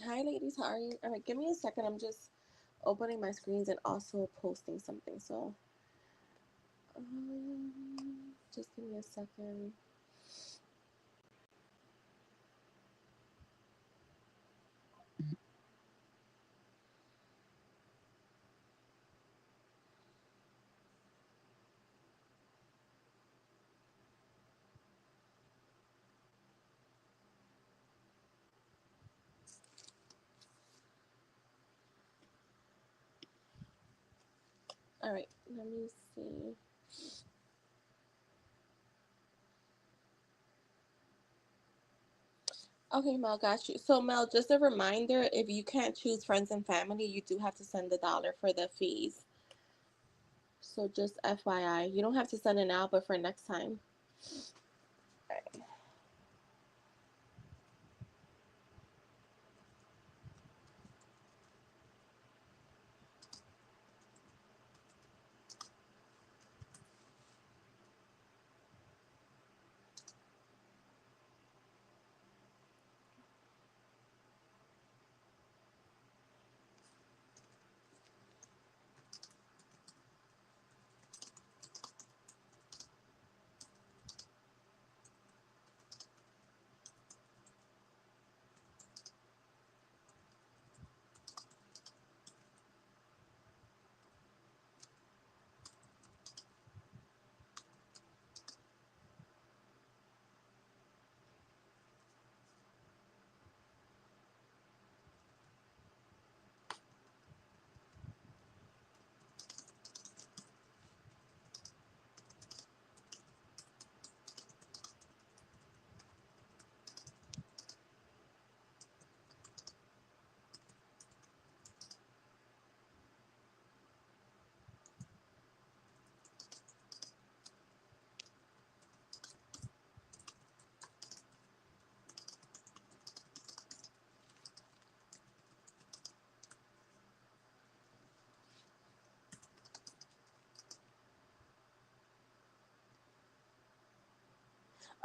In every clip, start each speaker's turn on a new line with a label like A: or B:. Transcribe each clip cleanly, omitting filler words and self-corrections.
A: Hi, ladies. How are you? All right, give me a second. I'm just opening my screens and also posting something. So, just give me a second. All right, let me see. Okay, Mel, got you. So, Mel, just a reminder: if you can't choose friends and family, you do have to send $1 for the fees. So, just FYI, you don't have to send it now, but for next time.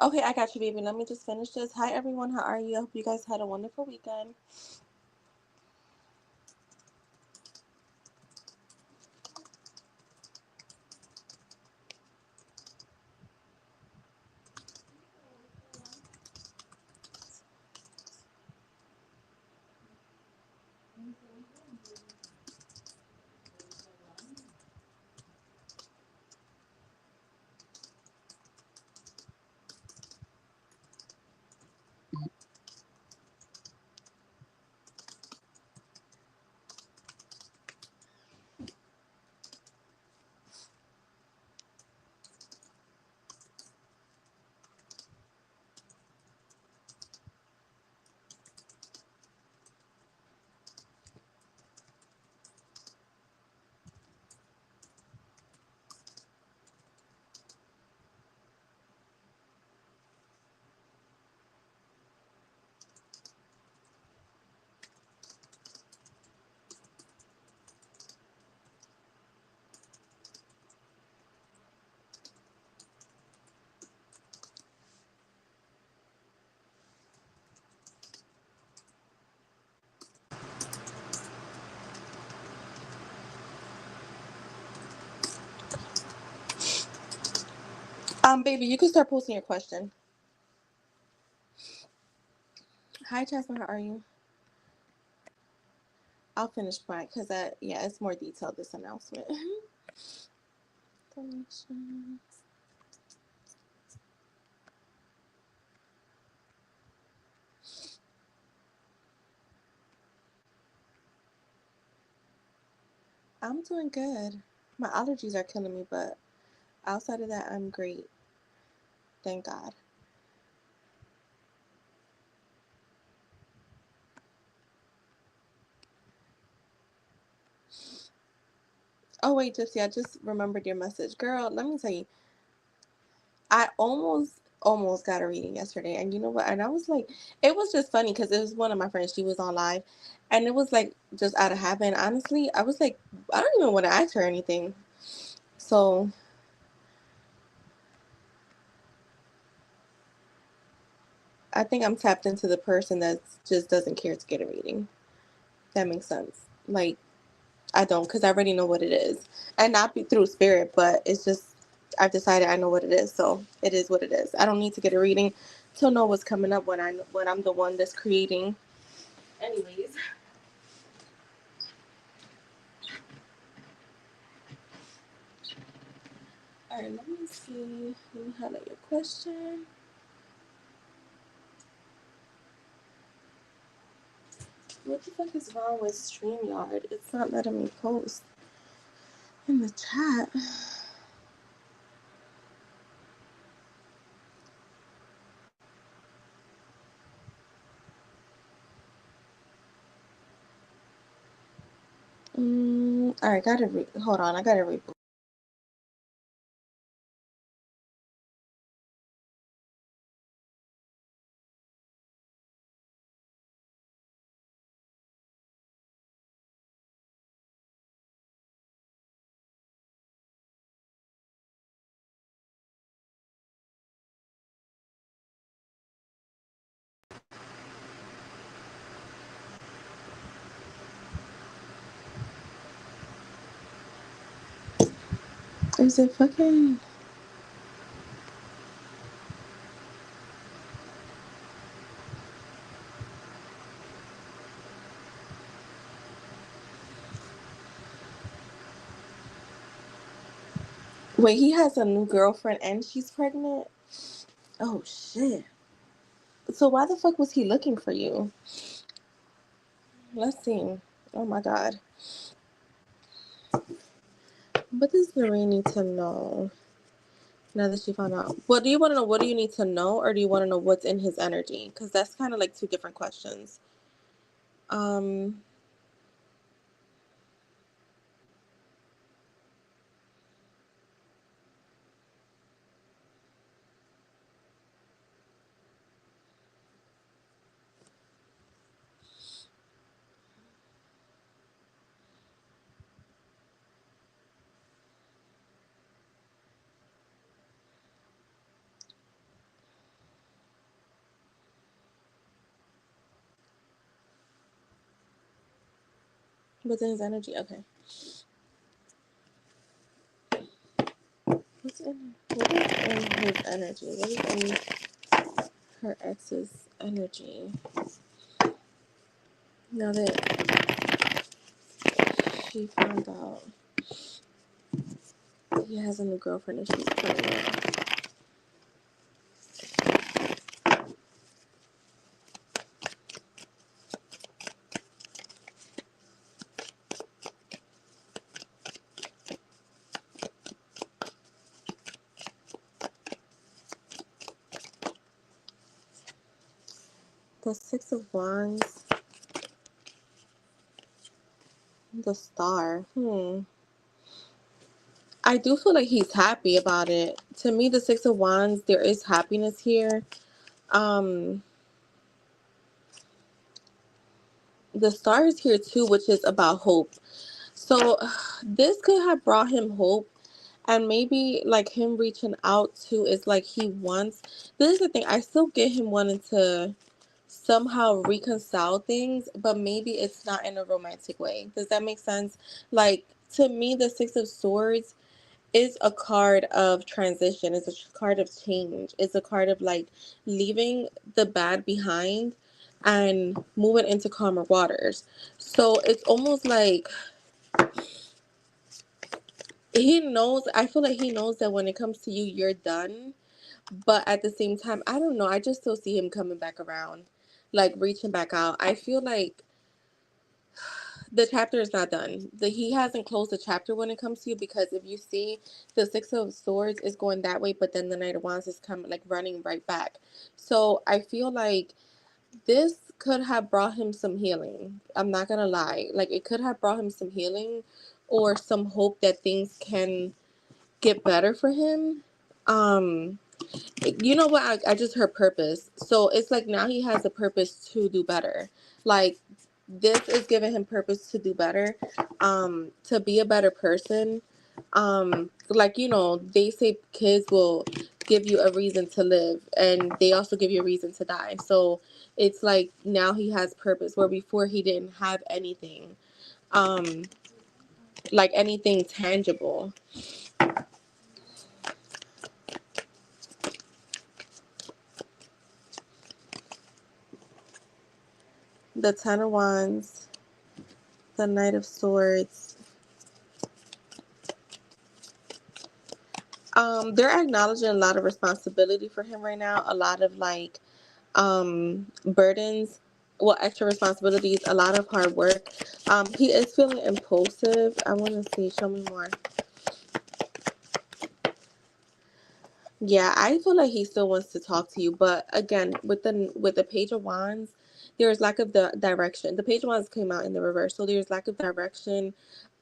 A: Okay, I got you, baby. Let me just finish this. Hi, everyone. How are you? I hope you guys had a wonderful weekend. Baby, you can start posting your question. Hi, Jasmine. How are you? I'll finish mine because yeah, it's more detailed, this announcement. Donations. I'm doing good. My allergies are killing me, but outside of that, I'm great. Thank God. Oh, wait, Gypsy, I just remembered your message. Girl, let me tell you, I almost got a reading yesterday. And you know what? And I was like, it was just funny because it was one of my friends. She was on live. And it was like just out of habit. And honestly, I was like, I don't even want to ask her anything. So, I think I'm tapped into the person that just doesn't care to get a reading. That makes sense. Like, I don't, because I already know what it is. And not be through spirit, but it's just, I've decided I know what it is, so it is what it is. I don't need to get a reading to know what's coming up when I'm the one that's creating. Anyways. Alright, let me see. Let me highlight your question. What the fuck is wrong with StreamYard? It's not letting me post in the chat. Alright, hold on, I gotta reboot. Is it fucking... Wait, he has a new girlfriend and she's pregnant? Oh, shit. So why the fuck was he looking for you? Let's see. Oh my god. What does Lorraine need to know now that she found out? What do you want to know? What do you need to know? Or do you want to know what's in his energy? Because that's kind of like two different questions. What's in his energy? Okay. What is in his energy? What is in her ex's energy? Now that she found out he has a new girlfriend and she's pregnant. The Six of Wands. The Star. I do feel like he's happy about it. To me, the Six of Wands, there is happiness here. The Star is here too, which is about hope. So this could have brought him hope. And maybe like him reaching out to is like he wants. This is the thing. I still get him wanting to somehow reconcile things, but maybe it's not in a romantic way. Does that make sense? Like, to me, the Six of Swords is a card of transition. It's a card of change. It's a card of like leaving the bad behind and moving into calmer waters. So it's almost like he knows. I feel like he knows that when it comes to you, you're done. But at the same time, I don't know. I just still see him coming back around, like reaching back out. I feel like the chapter is not done. He hasn't closed the chapter when it comes to you, because if you see, the Six of Swords is going that way, but then the Knight of Wands is coming, like running right back. So I feel like this could have brought him some healing. I'm not gonna lie. Like, it could have brought him some healing or some hope that things can get better for him. You know what? I just heard purpose. So it's like now he has a purpose to do better. Like, this is giving him purpose to do better, to be a better person. Like, they say kids will give you a reason to live, and they also give you a reason to die. So it's like now he has purpose, where before he didn't have anything, um like anything tangible. The Ten of Wands, the Knight of Swords. They're acknowledging a lot of responsibility for him right now, a lot of like burdens, well, extra responsibilities, a lot of hard work. He is feeling impulsive. I want to see, show me more. Yeah, I feel like he still wants to talk to you, but again, with the Page of Wands, there's lack of the direction. The Page of Wands came out in the reverse, so there's lack of direction.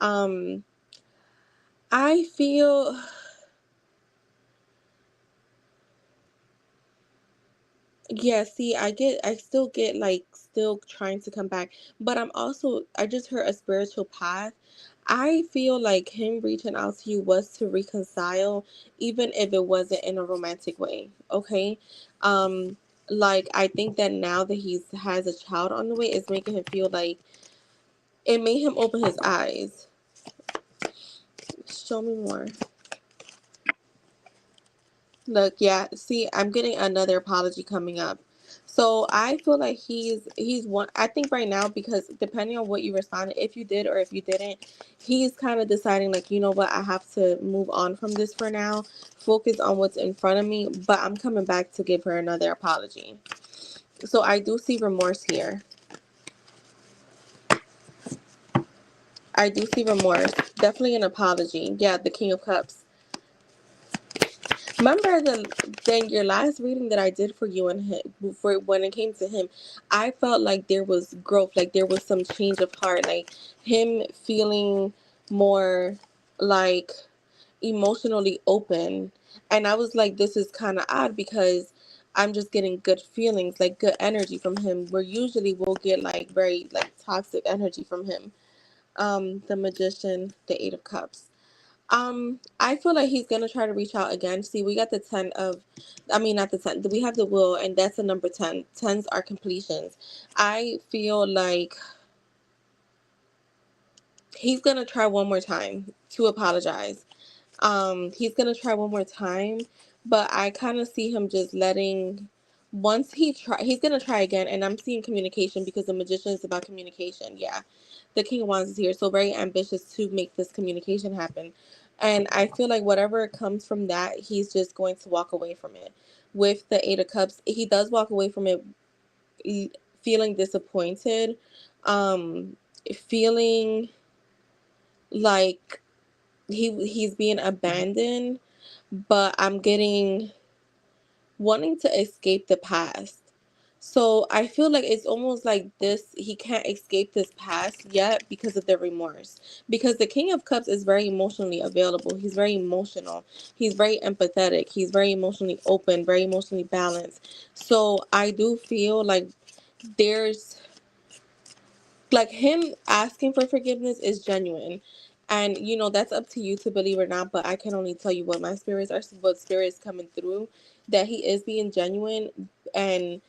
A: Um, I feel, yeah. See, I still get like still trying to come back, but I just heard a spiritual path. I feel like him reaching out to you was to reconcile, even if it wasn't in a romantic way. Okay. Um, like I think that now that he's has a child on the way, it's making him feel like it made him open his eyes. Show me more. Look, yeah, see, I'm getting another apology coming up. So I feel like he's one. I think right now, because depending on what you responded, if you did or if you didn't, he's kind of deciding like, you know what, I have to move on from this for now, focus on what's in front of me. But I'm coming back to give her another apology. So I do see remorse here. I do see remorse. Definitely an apology. Yeah, the King of Cups. Remember then your last reading that I did for you and him, for when it came to him, I felt like there was growth, like there was some change of heart, like him feeling more like emotionally open. And I was like, this is kind of odd because I'm just getting good feelings, like good energy from him, where usually we'll get like very like toxic energy from him. The Magician, the Eight of Cups. I feel like he's gonna try to reach out again. See, we got the I mean not the 10. We have the Will, and that's the number 10. Tens are completions. I feel like he's gonna try one more time to apologize. He's gonna try one more time, but I kind of see him just letting. Once he's gonna try again, and I'm seeing communication because the Magician is about communication. Yeah, the King of Wands is here, so very ambitious to make this communication happen. And I feel like whatever comes from that, he's just going to walk away from it. With the Eight of Cups, he does walk away from it feeling disappointed, um, feeling like he's being abandoned, but I'm getting wanting to escape the past. So I feel like it's almost like this he can't escape this past yet because of the remorse. Because the King of Cups is very emotionally available. He's very emotional. He's very empathetic. He's very emotionally open, very emotionally balanced. So I do feel like there's like him asking for forgiveness is genuine, and that's up to you to believe or not, but I can only tell you what my spirits are, what spirits coming through, that he is being genuine, and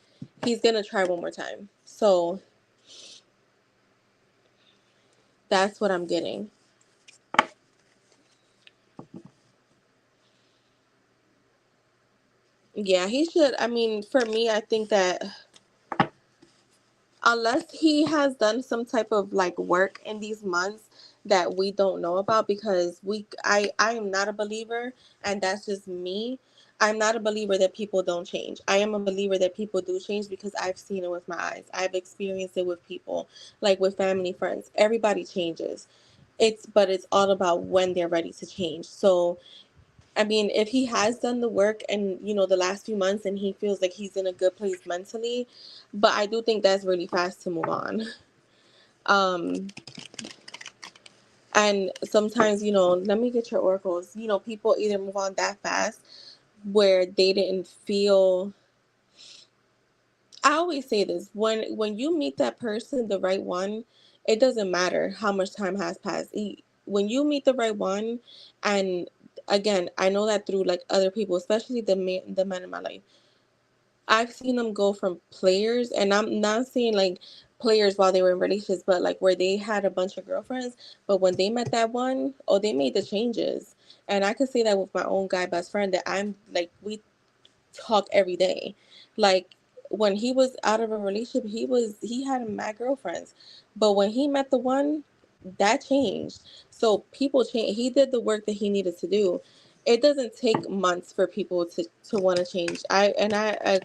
A: he's gonna try one more time. So that's what I'm getting. Yeah, he should. I mean, for me, I think that unless he has done some type of like work in these months that we don't know about, because I am not a believer, and that's just me. I'm not a believer that people don't change. I am a believer that people do change because I've seen it with my eyes. I've experienced it with people, like with family, friends. Everybody changes. It's all about when they're ready to change. So I mean, if he has done the work and the last few months, and he feels like he's in a good place mentally, but I do think that's really fast to move on. Um, and sometimes, let me get your oracles. People either move on that fast where they didn't feel. I always say this, when you meet that person, the right one, it doesn't matter how much time has passed. When you meet the right one, and again, I know that through like other people, especially the men in my life. I've seen them go from players, and I'm not saying like players while they were in relationships, but like where they had a bunch of girlfriends, but when they met that one, oh, they made the changes. And I could say that with my own guy best friend, that I'm like, we talk every day. Like when he was out of a relationship, he had mad girlfriends, but when he met the one, that changed. So people change. He did the work that he needed to do. It doesn't take months for people to want to change. I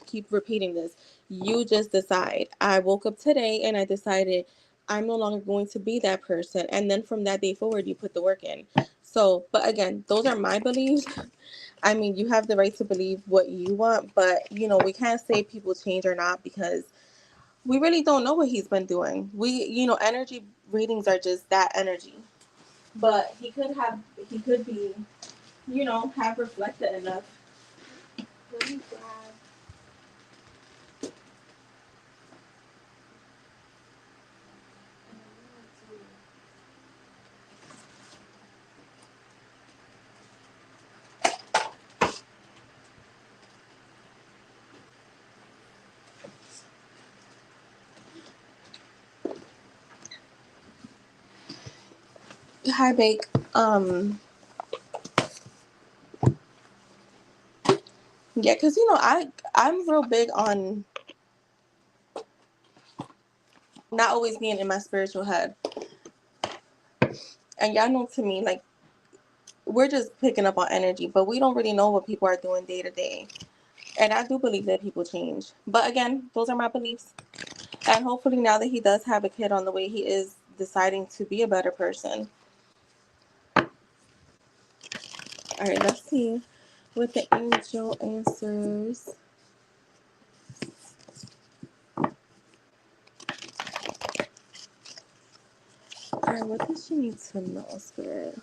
A: keep repeating this. You just decide. I woke up today and I decided I'm no longer going to be that person, and then from that day forward, you put the work in. So, but again, those are my beliefs. I mean, you have the right to believe what you want, but we can't say people change or not because we really don't know what he's been doing. Energy readings are just that energy. But he could be, have reflected enough. Let me grab. Hi, Bake. Yeah, because I'm real big on not always being in my spiritual head, and y'all know to me like we're just picking up on energy, but we don't really know what people are doing day to day. And I do believe that people change. But again, those are my beliefs. And hopefully now that he does have a kid on the way, he is deciding to be a better person. All right, let's see what the angel answers. All right, what does she need to know, Spirit?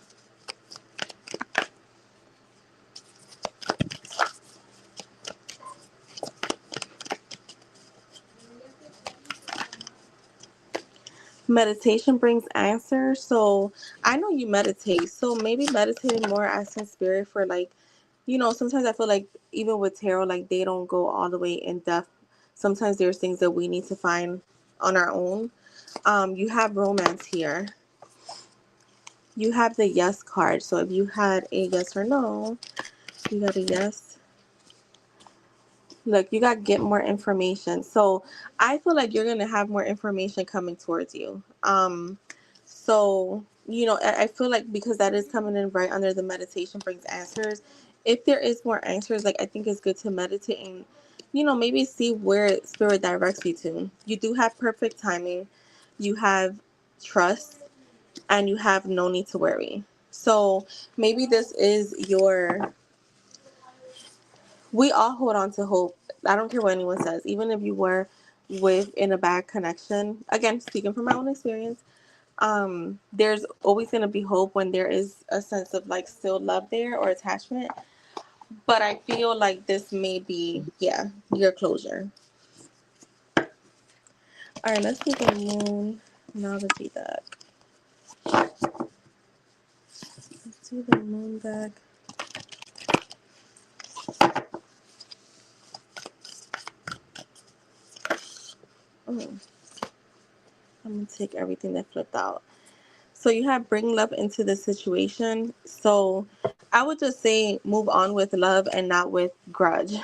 A: Meditation brings answers. So I know you meditate. So maybe meditating more, asking Spirit for like, sometimes I feel like even with tarot, like they don't go all the way in depth. Sometimes there's things that we need to find on our own. You have romance here. You have the yes card. So if you had a yes or no, you got a yes. Look, you got to get more information. So I feel like you're going to have more information coming towards you. So, I feel like because that is coming in right under the meditation brings answers. If there is more answers, like I think it's good to meditate and, maybe see where spirit directs you to. You do have perfect timing. You have trust and you have no need to worry. So maybe this is we all hold on to hope. I don't care what anyone says. Even if you were in a bad connection, again, speaking from my own experience, there's always going to be hope when there is a sense of like still love there or attachment. But I feel like this may be, your closure. All right, let's do the moonology deck. Let's do the moon deck. Oh, I'm going to take everything that flipped out. So you have bring love into the situation. So I would just say move on with love and not with grudge.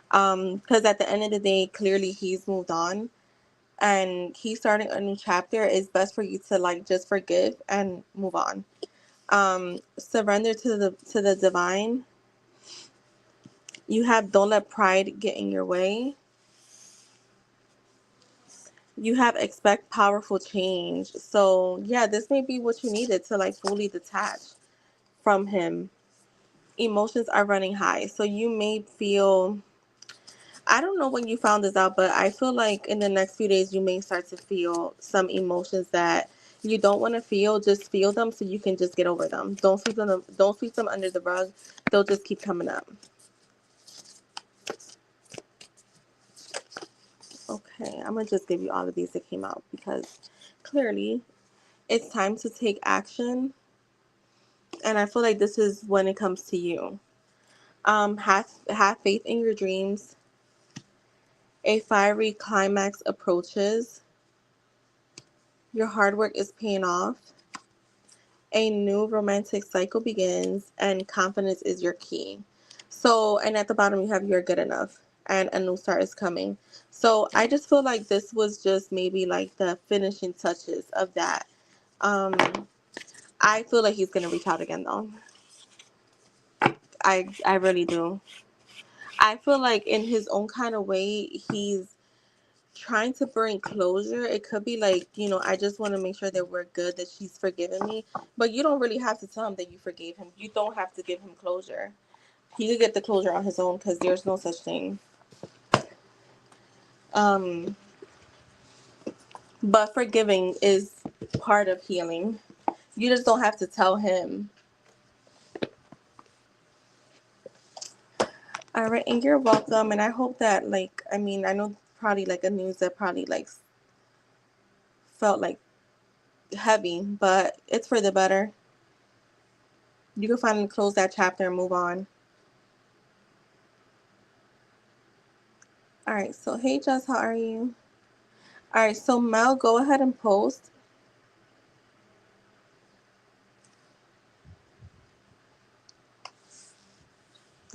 A: Because at the end of the day, clearly he's moved on and he's starting a new chapter. It's best for you to like just forgive and move on. Surrender to the divine. You have don't let pride get in your way. You have expect powerful change. So yeah, this may be what you needed to like fully detach from him. Emotions are running high. So you may feel, I don't know when you found this out, but I feel like in the next few days you may start to feel some emotions that you don't want to feel. Just feel them so you can just get over them. Don't sweep them under the rug. They'll just keep coming up. Okay, I'm gonna just give you all of these that came out because clearly it's time to take action. And I feel like this is when it comes to you. Have faith in your dreams. A fiery climax approaches. Your hard work is paying off. A new romantic cycle begins, and confidence is your key. So, and at the bottom, you have you're good enough, and a new start is coming. So, I just feel like this was just maybe like the finishing touches of that. Um, I feel like he's gonna reach out again, though. I really do. I feel like in his own kind of way, he's trying to bring closure. It could be like, I just want to make sure that we're good, that she's forgiven me. But you don't really have to tell him that you forgave him. You don't have to give him closure. He could get the closure on his own because there's no such thing. Um, but forgiving is part of healing. You just don't have to tell him. All right, and you're welcome. And I hope that, like, I mean, I know probably like a news that probably like felt like heavy, but it's for the better. You can finally close that chapter and move on. All right, so hey, Jess, how are you? All right, so Mel, go ahead and post.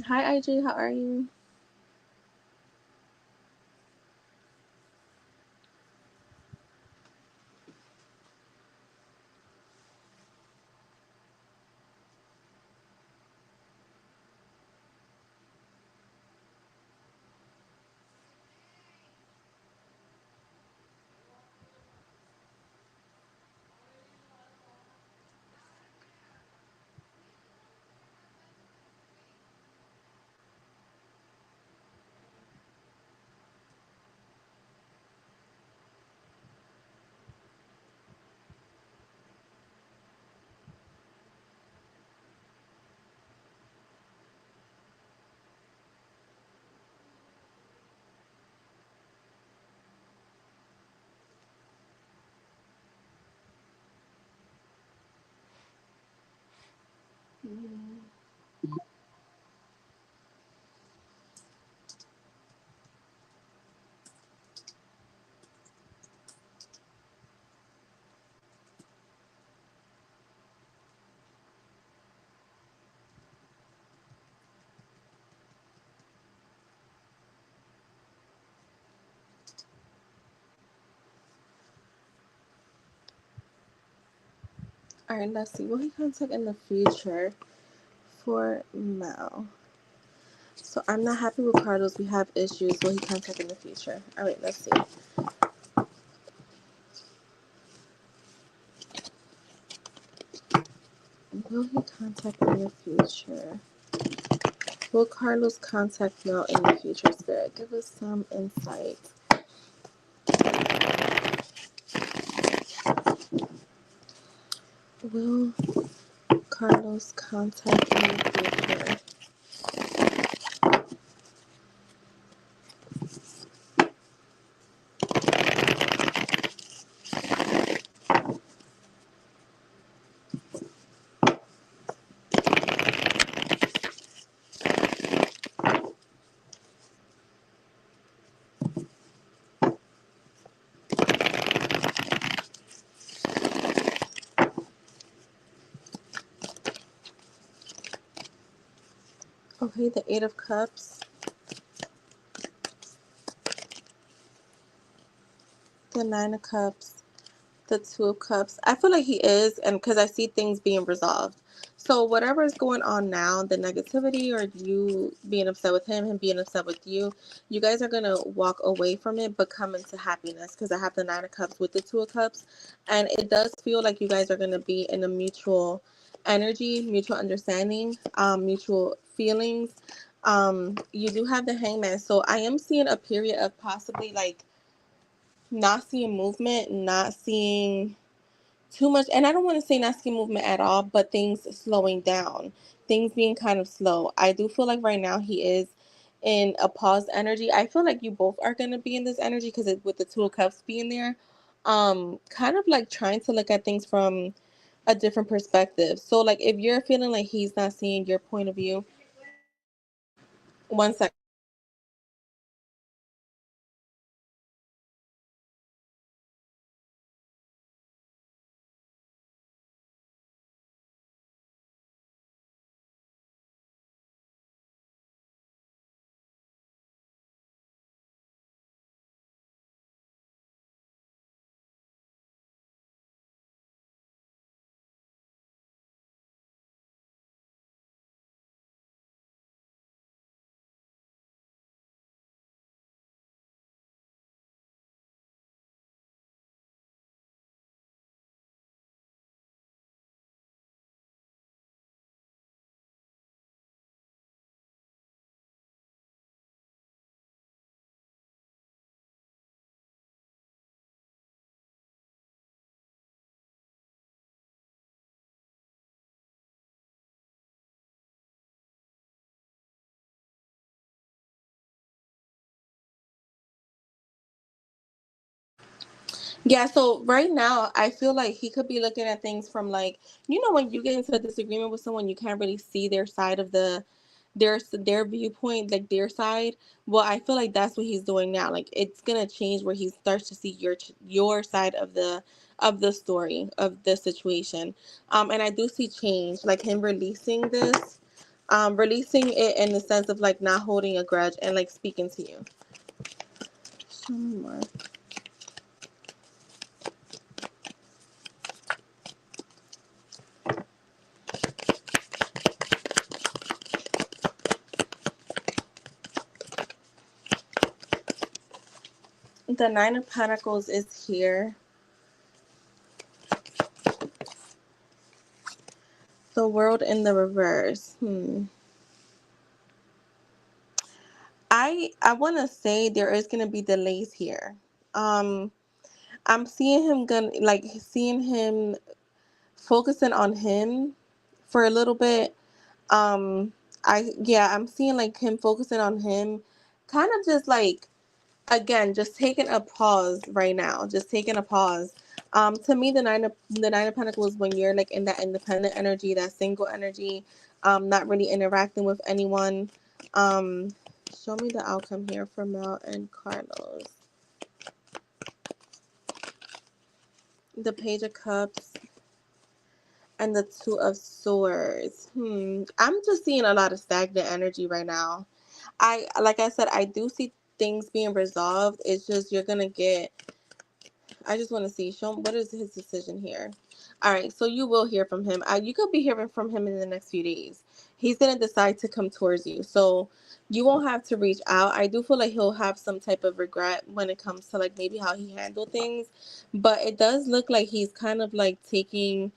A: Hi, IG, how are you? All right, let's see. Will he contact in the future for Mel? So I'm not happy with Carlos. We have issues. Will he contact in the future? All right, let's see. Will he contact in the future? Will Carlos contact Mel in the future? Spirit, give us some insight. Will Carlos contact in the future? Okay, the Eight of Cups, the Nine of Cups, the Two of Cups. I feel like he is, and because I see things being resolved. So whatever is going on now, the negativity or you being upset with him being upset with you guys are gonna walk away from it, but come into happiness. Because I have the Nine of Cups with the Two of Cups, and it does feel like you guys are gonna be in a mutual energy, mutual understanding, mutual feelings. You do have the Hangman, so I am seeing a period of possibly like not seeing movement, not seeing too much, and I don't want to say not seeing movement at all, but things slowing down, things being kind of slow. I do feel like right now he is in a pause energy. I feel like you both are going to be in this energy because with the Two of Cups being there, kind of like trying to look at things from a different perspective. So like if you're feeling like he's not seeing your point of view, one second. Yeah, so right now I feel like he could be looking at things from like, when you get into a disagreement with someone, you can't really see their side of their viewpoint, like their side. Well, I feel like that's what he's doing now. Like it's gonna change where he starts to see your side of the story of the situation. And I do see change, like him releasing it in the sense of like not holding a grudge and like speaking to you. Show me more. The Nine of Pentacles is here. The World in the reverse. I want to say there is going to be delays here. Um, I'm seeing him focusing on him for a little bit. I'm seeing like him focusing on him, kind of just like, again, just taking a pause right now, just taking a pause. To me, the nine of Pentacles, when you're like in that independent energy, that single energy, not really interacting with anyone. Um, Show me the outcome here for Mel and Carlos. The Page of Cups and the Two of Swords. I'm just seeing a lot of stagnant energy right now. Like I said, I do see things being resolved. It's just you're gonna get. I just want to see. Show him what is his decision here. All right, so you will hear from him. You could be hearing from him in the next few days. He's gonna decide to come towards you, so you won't have to reach out. I do feel like he'll have some type of regret when it comes to like maybe how he handled things, but it does look like he's kind of like taking.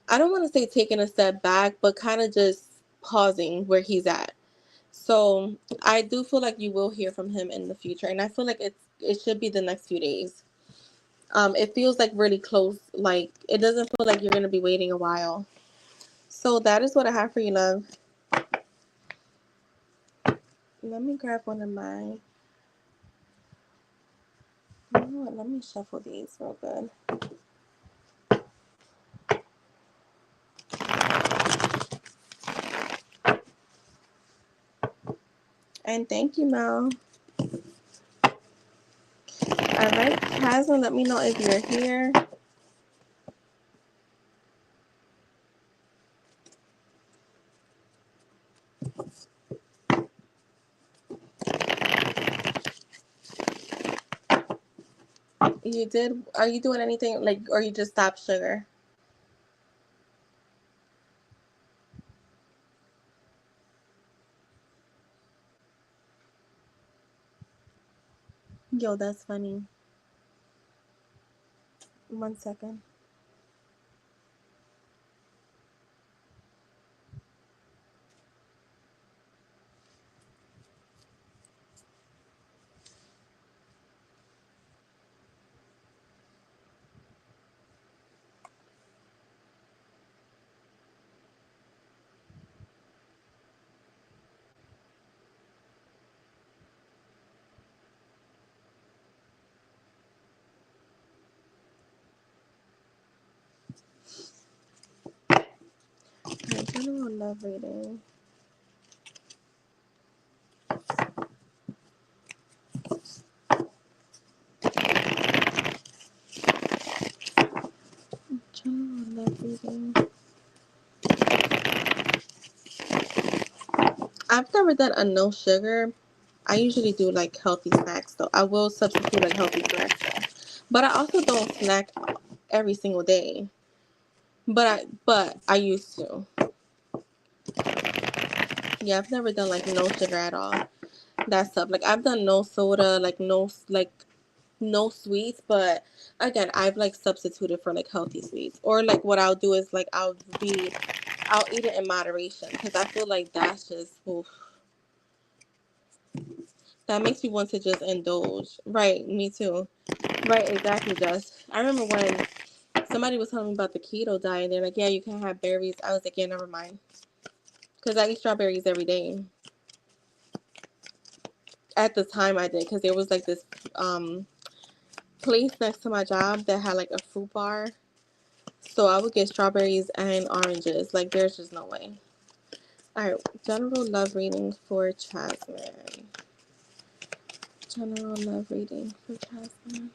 A: I don't want to say taking a step back, but kind of just pausing where he's at. So I do feel like you will hear from him in the future, and I feel like it should be the next few days. It feels like really close. Like it doesn't feel like you're gonna be waiting a while. So that is what I have for you, love. Let me grab one of my. You know what? Let me shuffle these real good. And thank you, Mel. All right, Haslam, let me know if you're here. You did? Are you doing anything like, or you just stopped sugar? Yo, that's funny. 1 second. General love reading. General love reading. I've never done a no sugar. I usually do like healthy snacks though. I will substitute like healthy snacks though. But I also don't snack every single day. But I used to. Yeah, I've never done like no sugar at all. That stuff. Like I've done no soda, like no sweets, but again, I've like substituted for like healthy sweets. Or like what I'll do is like I'll eat it in moderation because I feel like that's just oof, that makes me want to just indulge. Right, me too. Right, exactly, Jess. I remember when somebody was telling me about the keto diet. They're like, yeah, you can have berries. I was like, yeah, never mind. Because I eat strawberries every day. At the time I did, because there was like this place next to my job that had like a fruit bar. So I would get strawberries and oranges. Like, there's just no way. Alright, general love reading for Jasmine. General love reading for Jasmine.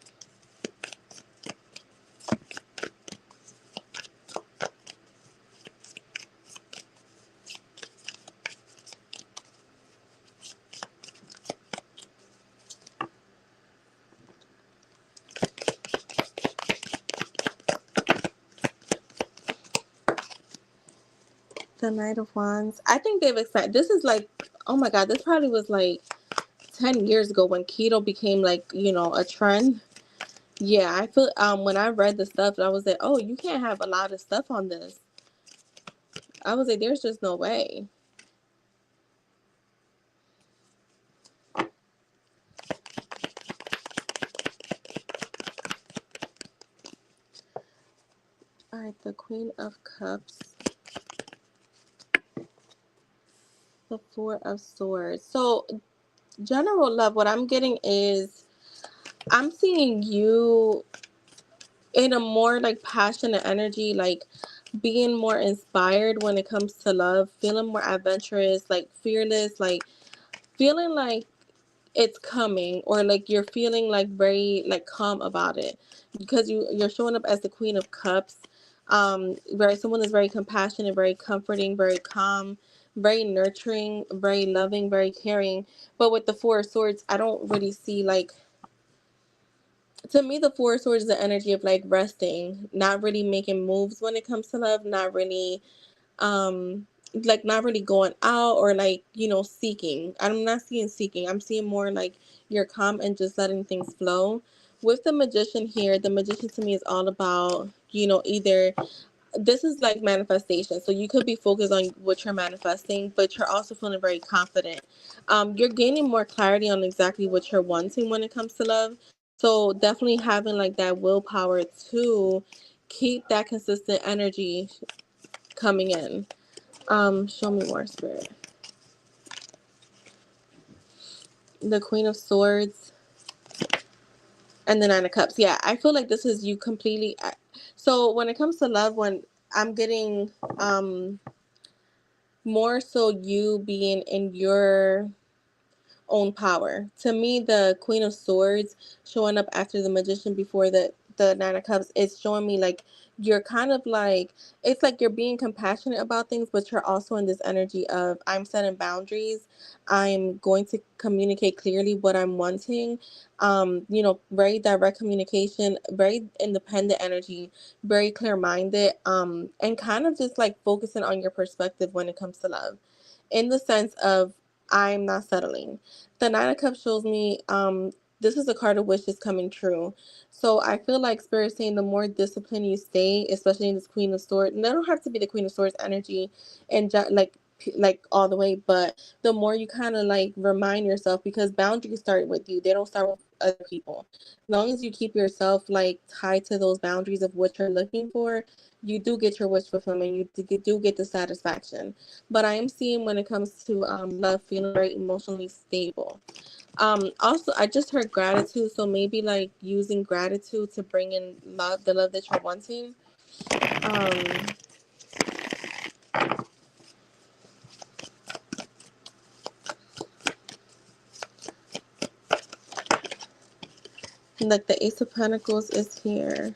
A: The Knight of Wands. I think they've expanded. This is like, oh my god, this probably was like 10 years ago when keto became like, a trend. Yeah, I feel when I read the stuff, I was like, oh, you can't have a lot of stuff on this. I was like, there's just no way. All right, the Queen of Cups, the Four of Swords. So, general love, what I'm getting is I'm seeing you in a more like passionate energy, like being more inspired when it comes to love, feeling more adventurous, like fearless, like feeling like it's coming, or like you're feeling like very like calm about it because you're showing up as the Queen of Cups. Very someone is very compassionate, very comforting, very calm, very nurturing, very loving, very caring. But with the Four of Swords, I don't really see like, to me, the Four of Swords is the energy of like resting, not really making moves when it comes to love, not really like not really going out or like seeking. I'm not seeing seeking, I'm seeing more like you're calm and just letting things flow. With the Magician here, the Magician to me is all about either this is like manifestation, so you could be focused on what you're manifesting, but you're also feeling very confident. You're gaining more clarity on exactly what you're wanting when it comes to love, so definitely having like that willpower to keep that consistent energy coming in. Show me more, Spirit. The Queen of Swords and the Nine of Cups. Yeah, I feel like this is you completely. So when it comes to love, when I'm getting more so you being in your own power. To me, the Queen of Swords showing up after the Magician before the Nine of Cups, it's showing me like you're kind of like, it's like you're being compassionate about things, but you're also in this energy of I'm setting boundaries. I'm going to communicate clearly what I'm wanting. Very direct communication, very independent energy, very clear minded, and kind of just like focusing on your perspective when it comes to love, in the sense of I'm not settling. The Nine of Cups shows me this is a card of wishes coming true. So I feel like Spirit saying the more disciplined you stay, especially in this Queen of Swords, and they don't have to be the Queen of Swords energy and like all the way, but the more you kind of like remind yourself, because boundaries start with you, they don't start with other people. As long as you keep yourself like tied to those boundaries of what you're looking for, you do get your wish fulfillment, do get the satisfaction. But I am seeing when it comes to love, feeling very emotionally stable. Also, I just heard gratitude, so maybe like using gratitude to bring in love, the love that you're wanting. Um, Like the Ace of Pentacles is here.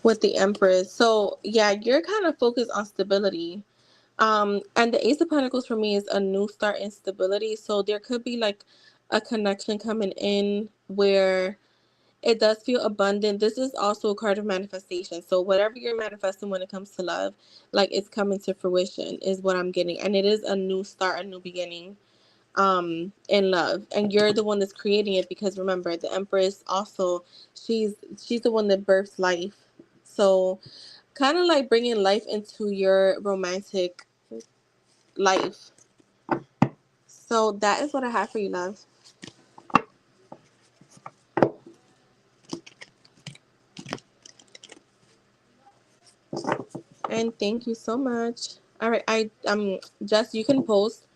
A: With the Empress. So yeah, you're kind of focused on stability. And the Ace of Pentacles for me is a new start in stability. So there could be like a connection coming in where it does feel abundant. This is also a card of manifestation. So whatever you're manifesting when it comes to love, like it's coming to fruition is what I'm getting. And it is a new start, a new beginning in love. And you're the one that's creating it because remember, the Empress also, she's the one that births life. So kind of like bringing life into your romantic life. So that is what I have for you, love. And thank you so much. All right, Jess, you can post.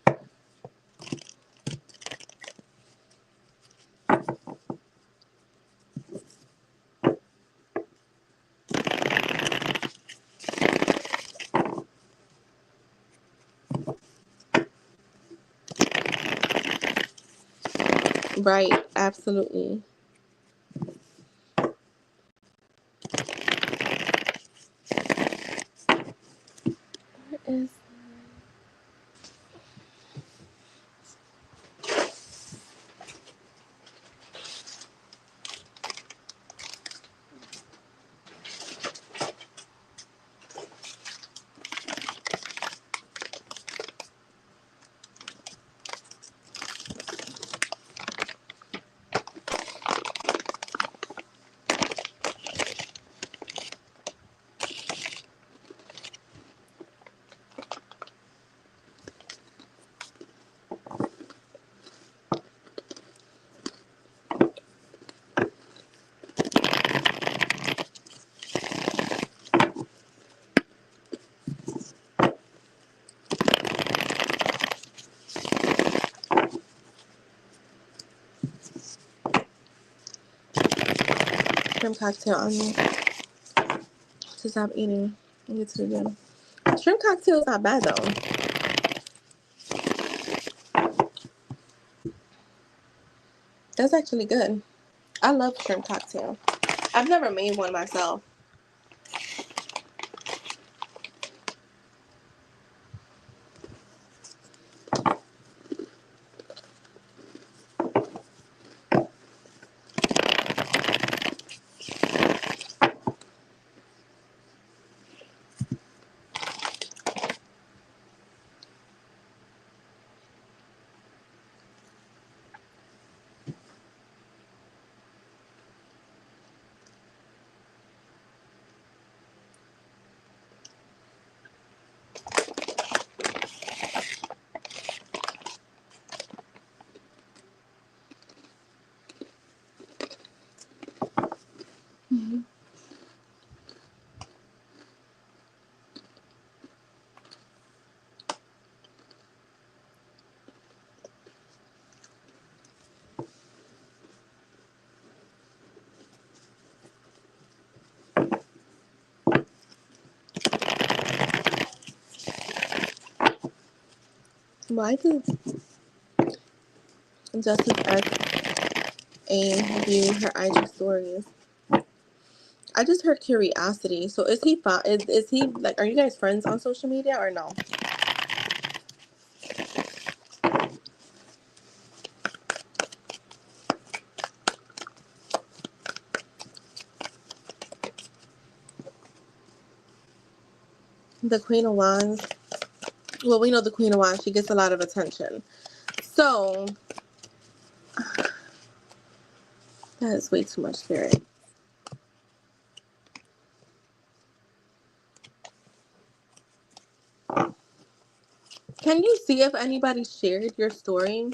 A: Right, absolutely. Where is shrimp cocktail on me to stop eating and get to the gym. Shrimp cocktail is not bad though. That's actually good. I love shrimp cocktail. I've never made one myself. Why does Justice X A view her IG stories? I just heard curiosity. So is he is he like, are you guys friends on social media or no? The Queen of Wands. Well, we know the Queen of Wands, she gets a lot of attention. So that is way too much, Spirit. Can you see if anybody shared your story?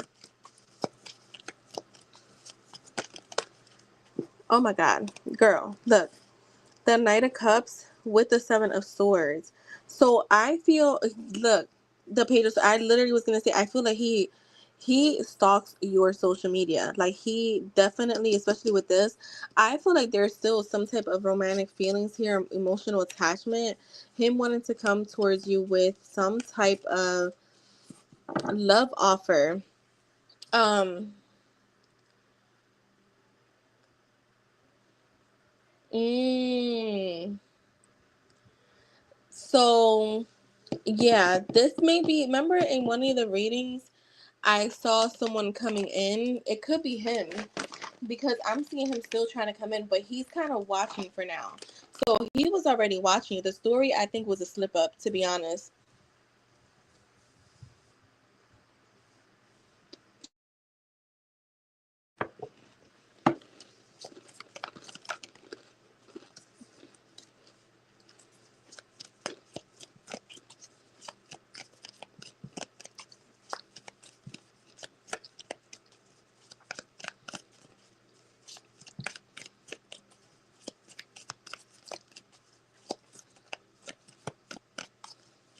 A: Oh my God, girl, look, the Knight of Cups with the Seven of Swords. So I feel, look, the pages. I literally was gonna say, I feel like he stalks your social media. Like he definitely, especially with this, I feel like there's still some type of romantic feelings here, emotional attachment. Him wanting to come towards you with some type of love offer. Um. Mm, so yeah, this may be. Remember in one of the readings, I saw someone coming in. It could be him because I'm seeing him still trying to come in, but he's kind of watching for now. So he was already watching. The story I think was a slip up, to be honest.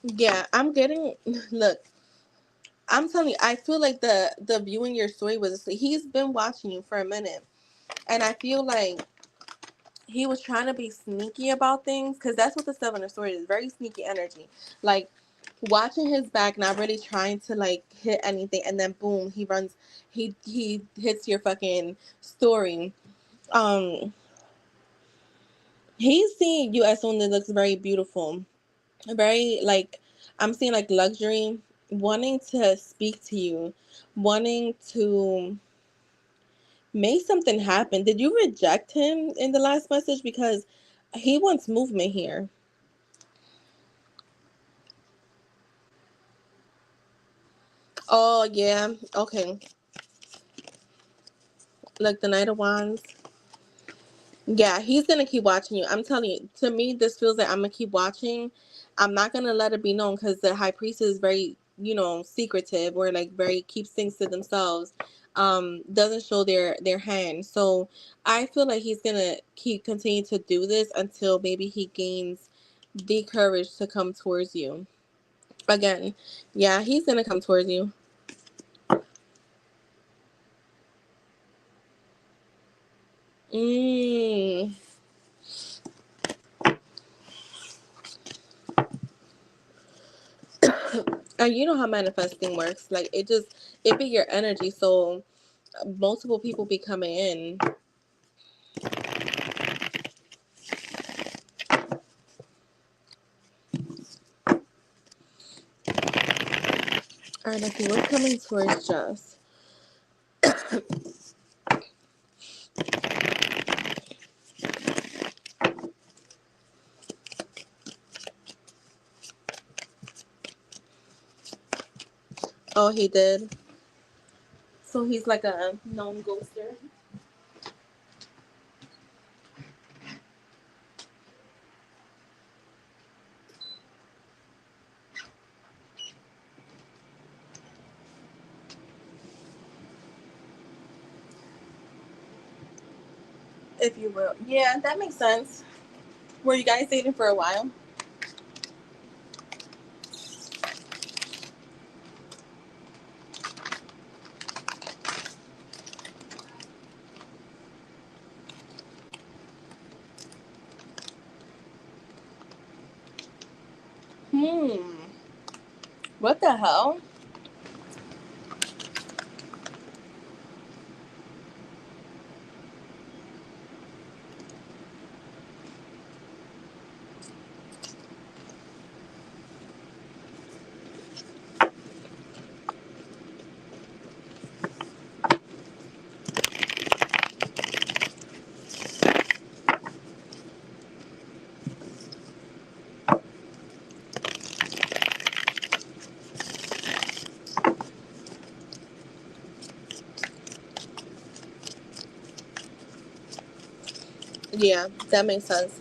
A: Yeah, I'm getting. Look, I'm telling you, I feel like the viewing your story was. He's been watching you for a minute, and I feel like he was trying to be sneaky about things because that's what the Seven of Swords is. Very sneaky energy. Like watching his back, not really trying to like hit anything, and then boom, he runs. He hits your fucking story. Um, he's seeing you as someone that looks very beautiful, very like I'm seeing like luxury, wanting to speak to you, wanting to make something happen. Did you reject him in the last message? Because he wants movement here. Oh yeah, okay. Like the Knight of Wands. Yeah, he's gonna keep watching you. I'm telling you. To me, this feels like I'm gonna keep watching. I'm not gonna let it be known because the High Priest is very, secretive or like very keeps things to themselves. Doesn't show their hand. So I feel like he's gonna keep continue to do this until maybe he gains the courage to come towards you again. Yeah, he's gonna come towards you. Mm. And you know how manifesting works. Like it be your energy. So multiple people be coming in. All right, okay, we're coming towards Jess. Oh, he did. So he's like a known ghoster. If you will. Yeah, that makes sense. Were you guys dating for a while? Hmm. What the hell? Yeah, that makes sense.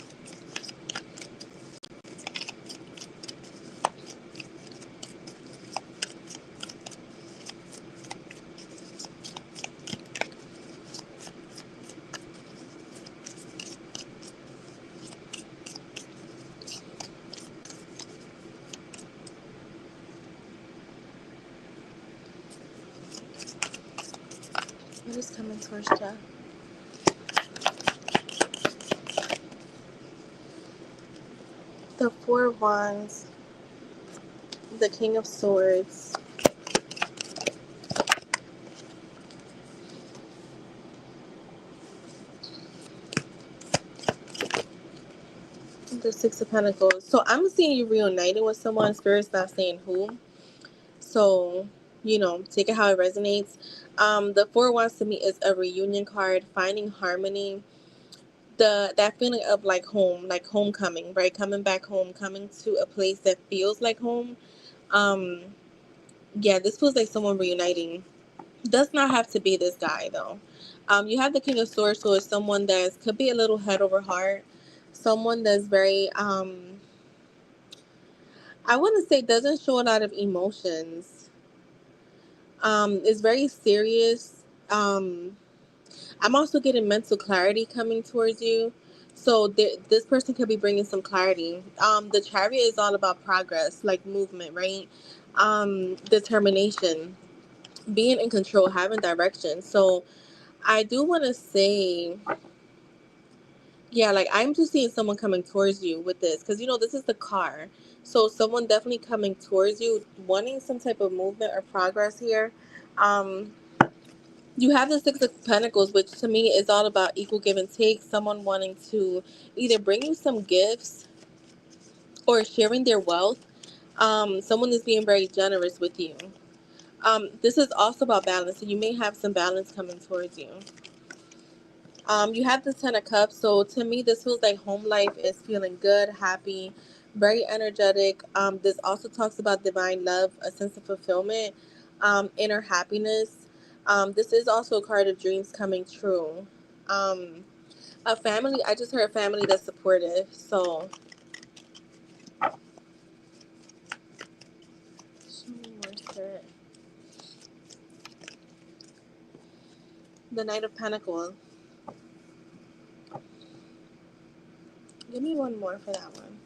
A: What is coming towards Jeff? The Four of Wands, the King of Swords, The Six of Pentacles. So I'm seeing you reuniting with someone. Spirit's not saying who. So, take it how it resonates. The Four of Wands to me is a reunion card, finding harmony. That feeling of like home, like homecoming, right? Coming back home, coming to a place that feels like home. Um, yeah, this feels like someone reuniting. Does not have to be this guy though. You have the King of Swords, so it's someone that could be a little head over heart. Someone that's very I wouldn't say doesn't show a lot of emotions. Is very serious. I'm also getting mental clarity coming towards you. So this person could be bringing some clarity. The Chariot is all about progress, like movement, right? Determination, being in control, having direction. So I do want to say, yeah, like I'm just seeing someone coming towards you with this because this is the car. So someone definitely coming towards you, wanting some type of movement or progress here. Um, you have the Six of Pentacles, which to me is all about equal give and take. Someone wanting to either bring you some gifts or sharing their wealth. Someone is being very generous with you. This is also about balance, so you may have some balance coming towards you. You have the Ten of Cups, so to me, this feels like home life is feeling good, happy, very energetic. This also talks about divine love, a sense of fulfillment, inner happiness. This is also a card of dreams coming true. A family, I just heard family that's supportive. So, show me more, Spirit. The Knight of Pentacles. Give me one more for that one.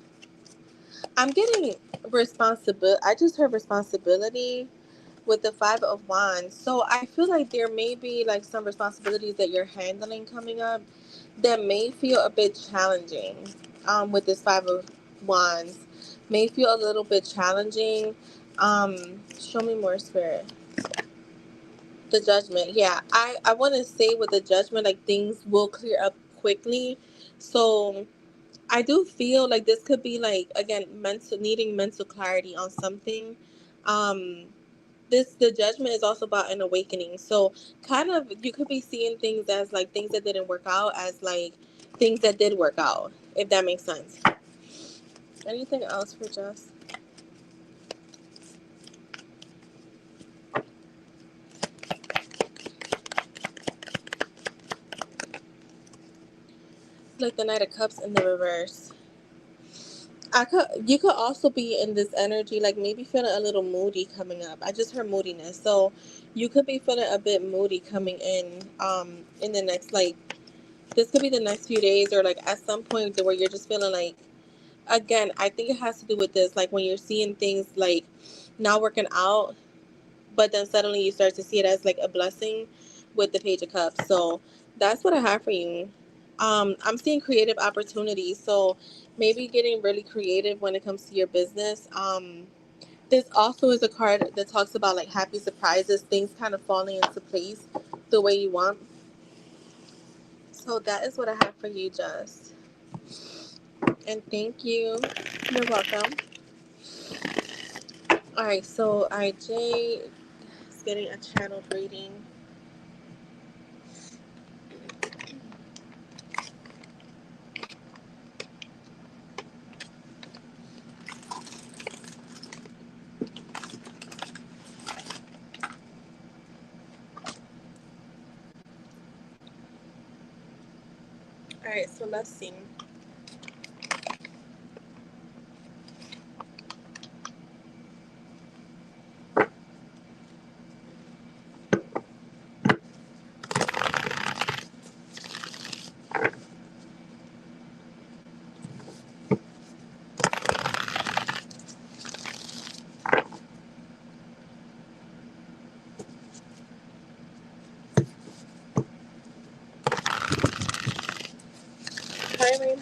A: I'm getting responsibility. I just heard responsibility with the Five of Wands. So I feel like there may be like some responsibilities that you're handling coming up that may feel a bit challenging. With this Five of Wands, may feel a little bit challenging. Show me more, Spirit. The Judgment. Yeah, I want to say with the Judgment, like things will clear up quickly. So I do feel like this could be like, again, needing mental clarity on something. Um, the Judgment is also about an awakening. So kind of you could be seeing things as like things that didn't work out as like things that did work out, if that makes sense. Anything else for Jess? Like the Knight of Cups in the reverse. You could also be in this energy, like maybe feeling a little moody coming up. I just heard moodiness. So you could be feeling a bit moody coming in the next, like, this could be the next few days or like at some point where you're just feeling like, again, I think it has to do with this, like when you're seeing things like not working out, but then suddenly you start to see it as like a blessing with the Page of Cups. So that's what I have for you. I'm seeing creative opportunities. So maybe getting really creative when it comes to your business. This also is a card that talks about like happy surprises, things kind of falling into place the way you want. So that is what I have for you, Jess. And thank you. You're welcome. All right, so IJ is getting a channeled reading. All right, so let's see. Timeframe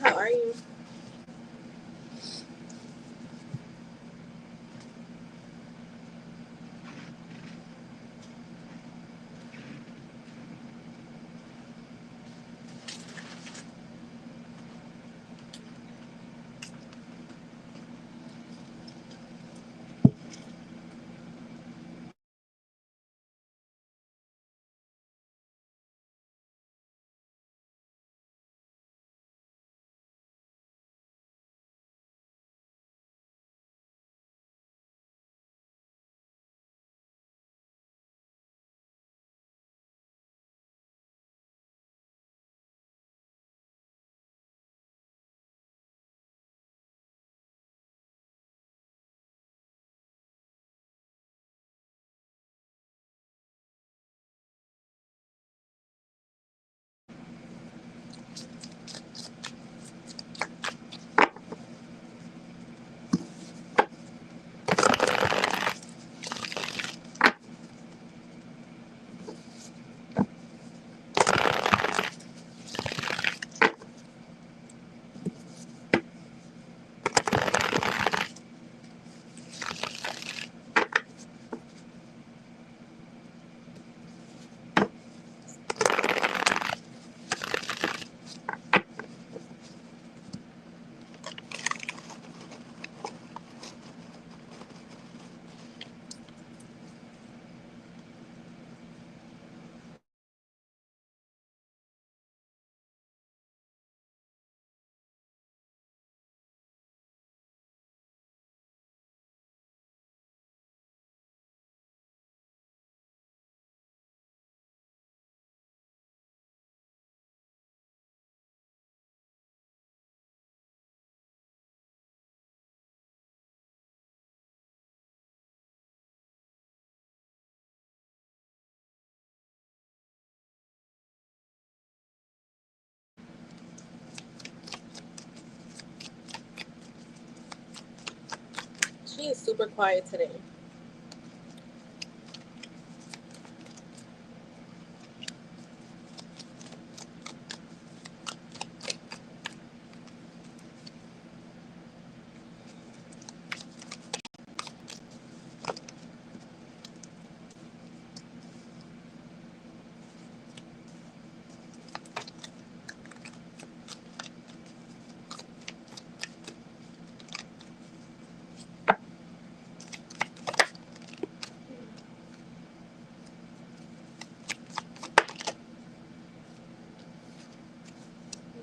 A: He is super quiet today.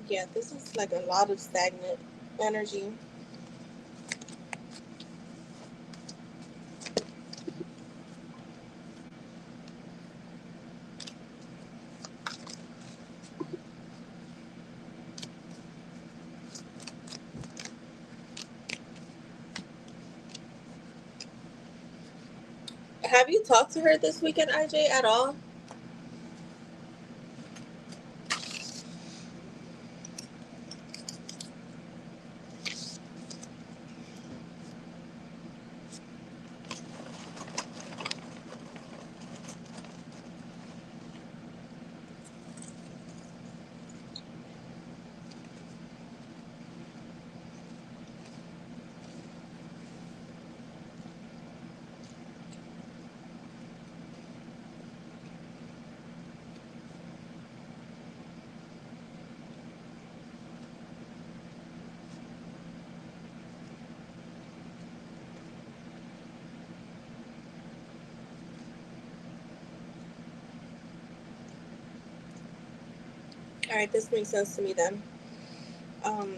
A: Yeah, this is like a lot of stagnant energy. Have you talked to her this weekend, IJ, at all? All right, this makes sense to me then. Um,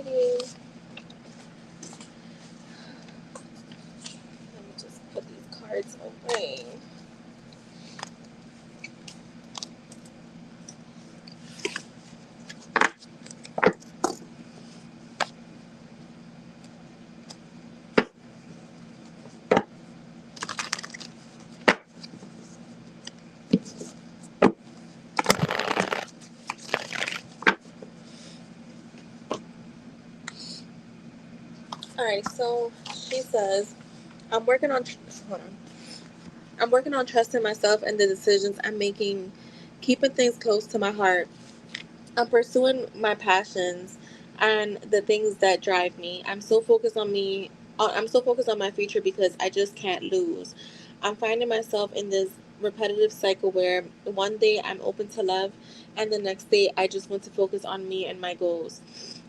A: waiting. Let me just put these cards away. All right, so she says, I'm working on. Hold on. I'm working on trusting myself and the decisions I'm making, keeping things close to my heart. I'm pursuing my passions and the things that drive me. I'm so focused on me. I'm so focused on my future because I just can't lose. I'm finding myself in this repetitive cycle where one day I'm open to love and the next day I just want to focus on me and my goals.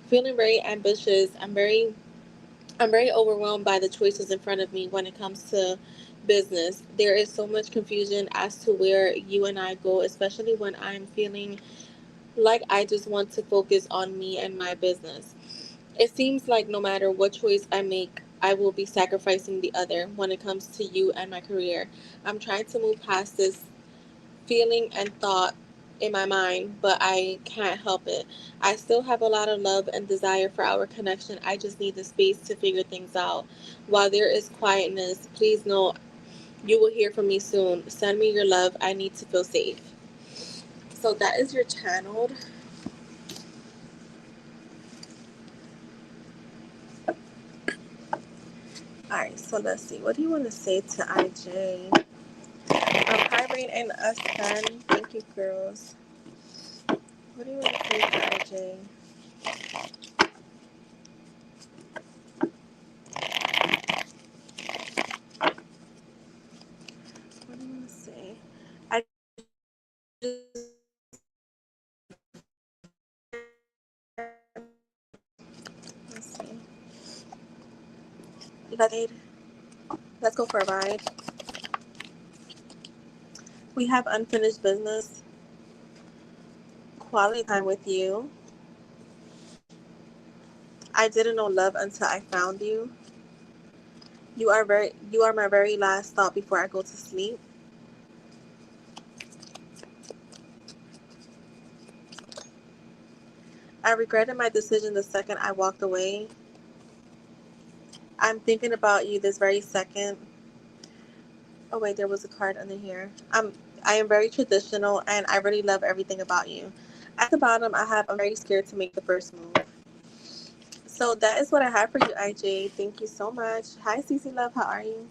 A: Feeling very ambitious. I'm very overwhelmed by the choices in front of me when it comes to business. There is so much confusion as to where you and I go, especially when I'm feeling like I just want to focus on me and my business. It seems like no matter what choice I make, I will be sacrificing the other when it comes to you and my career. I'm trying to move past this feeling and thought in my mind, but I can't help it. I still have a lot of love and desire for our connection. I just need the space to figure things out. While there is quietness, please know you will hear from me soon. Send me your love. I need to feel safe. So that is your channeled. All right, so let's see. What do you want to say to IJ? Hi, Rain and Aspen. Thank you, girls. What do you want to say to IJ? What do you want to say? I just let's see. Let's go for a ride. We have unfinished business. Quality time with you. I didn't know love until I found you. You are my very last thought before I go to sleep. I regretted my decision the second I walked away. I'm thinking about you this very second. Oh wait, there was a card under here. I am very traditional and I really love everything about you. At the bottom I have I'm very scared to make the first move. So that is what I have for you, IJ. Thank you so much. Hi Cece Love, how are you?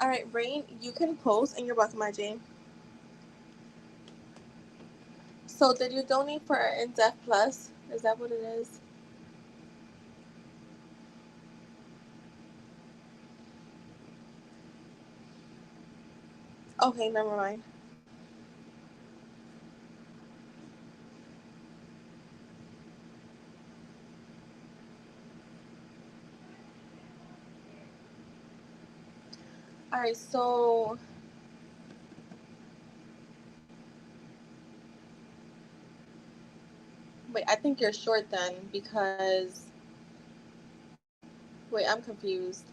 A: All right, Rain, you can post and you're welcome, IJ. So did you donate for In Depth Plus? Is that what it is? Okay, never mind. All right, so wait, I think you're short then because wait, I'm confused.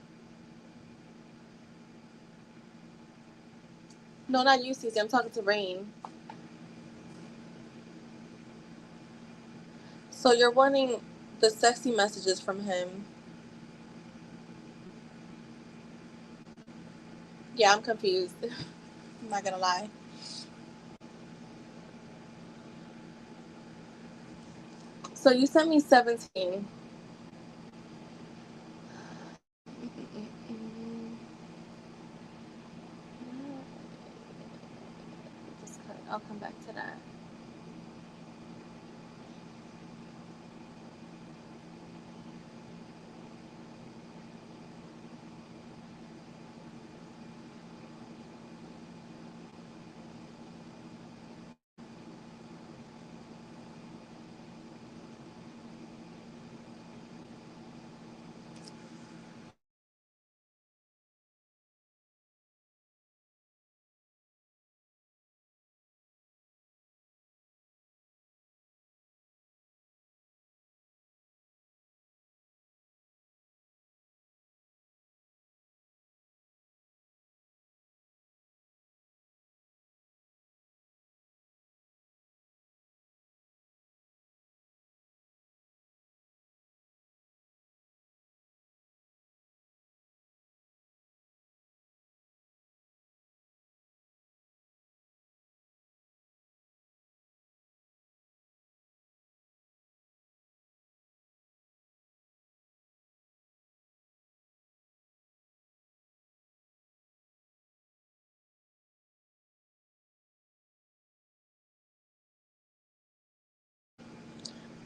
A: No, not you, Cece. I'm talking to Rain. So you're wanting the sexy messages from him. Yeah, I'm confused. I'm not gonna lie. So you sent me 17. I'll come back to that.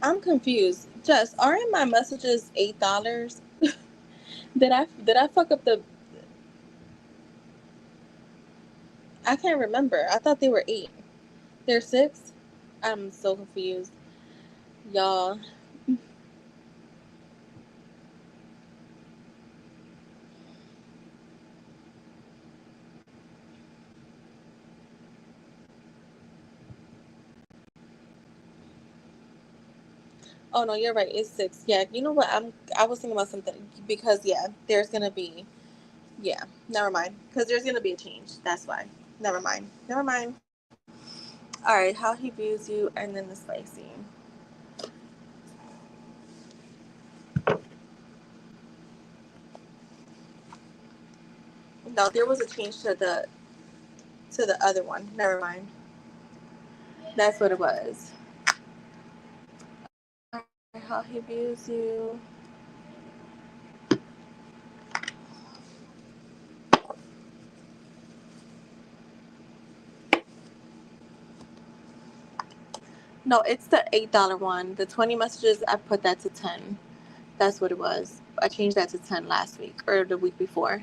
A: I'm confused. Jess, aren't my messages $8? Did I fuck up the? I can't remember. I thought they were 8. They're 6. I'm so confused, y'all. Oh no, you're right. It's 6. Yeah, you know what? I was thinking about something because yeah, there's gonna be yeah. Never mind. Because there's gonna be a change. That's why. Never mind. Never mind. All right. How he views you, and then the spicy. No, there was a change to the other one. Never mind. That's what it was. How he views you. No, it's the $8 one. The 20 messages, I put that to 10. That's what it was. I changed that to 10 last week or the week before.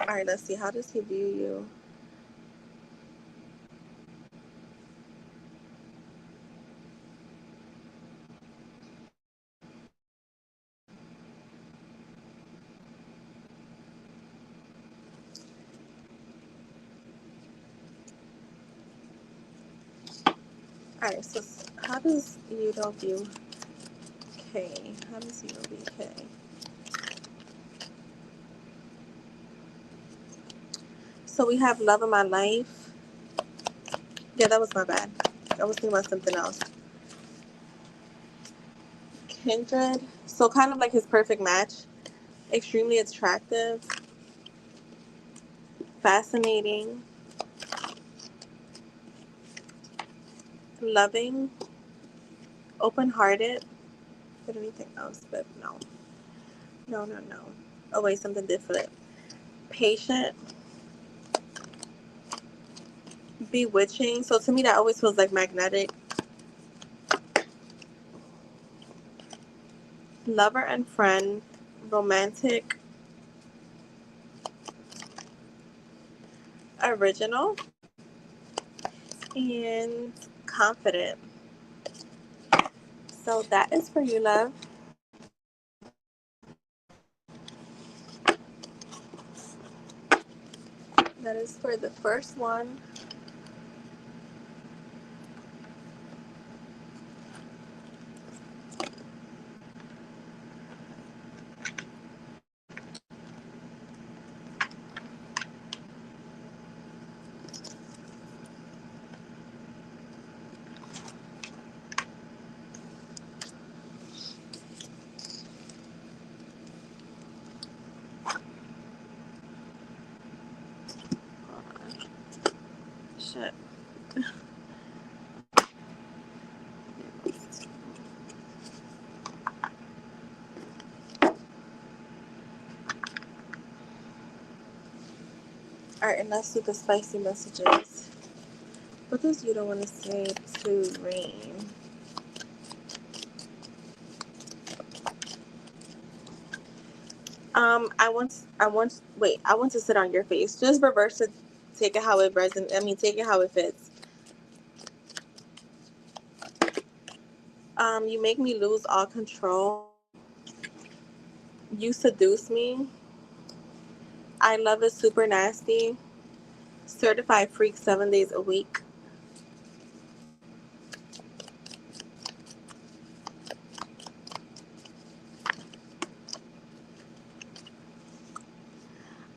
A: All right, let's see. How does he view you? All right, so how does you don't view K? How does you don't view K? So we have love of my life. Yeah, that was my bad. I was thinking about something else. Kindred. So kind of like his perfect match. Extremely attractive, fascinating, loving, open-hearted. But anything else? But no. No, no, no. Oh wait, something different. Patient, bewitching. So to me, that always feels like magnetic. Lover and friend, romantic, original, and confident. So that is for you, love. That is for the first one. Shit. All right, and let's do the spicy messages. What does you don't want to say to Rain? I want to sit on your face. Just reverse it. Take it how it resonates. I mean, take it how it fits. You make me lose all control. You seduce me. I love it super nasty. Certified freak 7 days a week.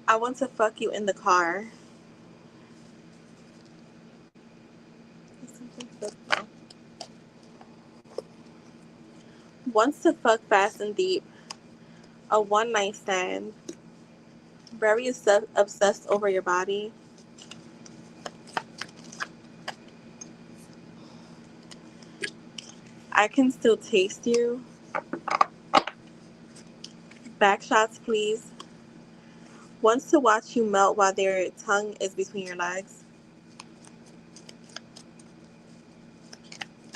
A: I want to fuck you in the car. Wants to fuck fast and deep. A one night stand. Very obsessed over your body. I can still taste you. Back shots, please. Wants to watch you melt while their tongue is between your legs.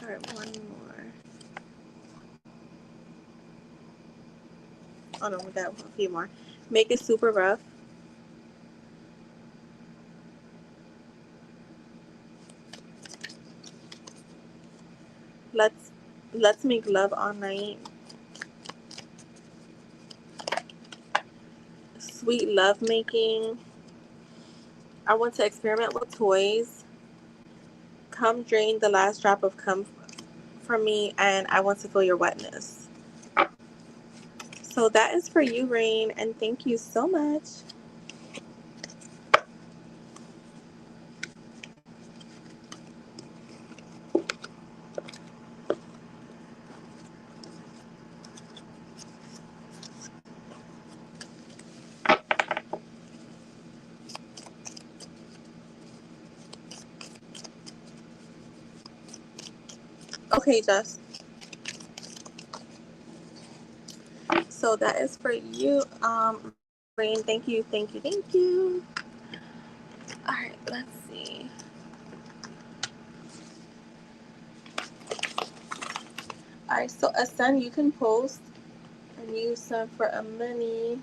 A: Alright, one more. Oh no, we got a few more. Make it super rough. Let's let's make love all night. Sweet love making. I want to experiment with toys. Come drain the last drop of cum from me, and I want to feel your wetness. So that is for you, Rain, and thank you so much. Okay, Jess. So that is for you, Rain. Thank you, thank you, thank you. All right, let's see. All right, so Ascend, you can post and use some for a money.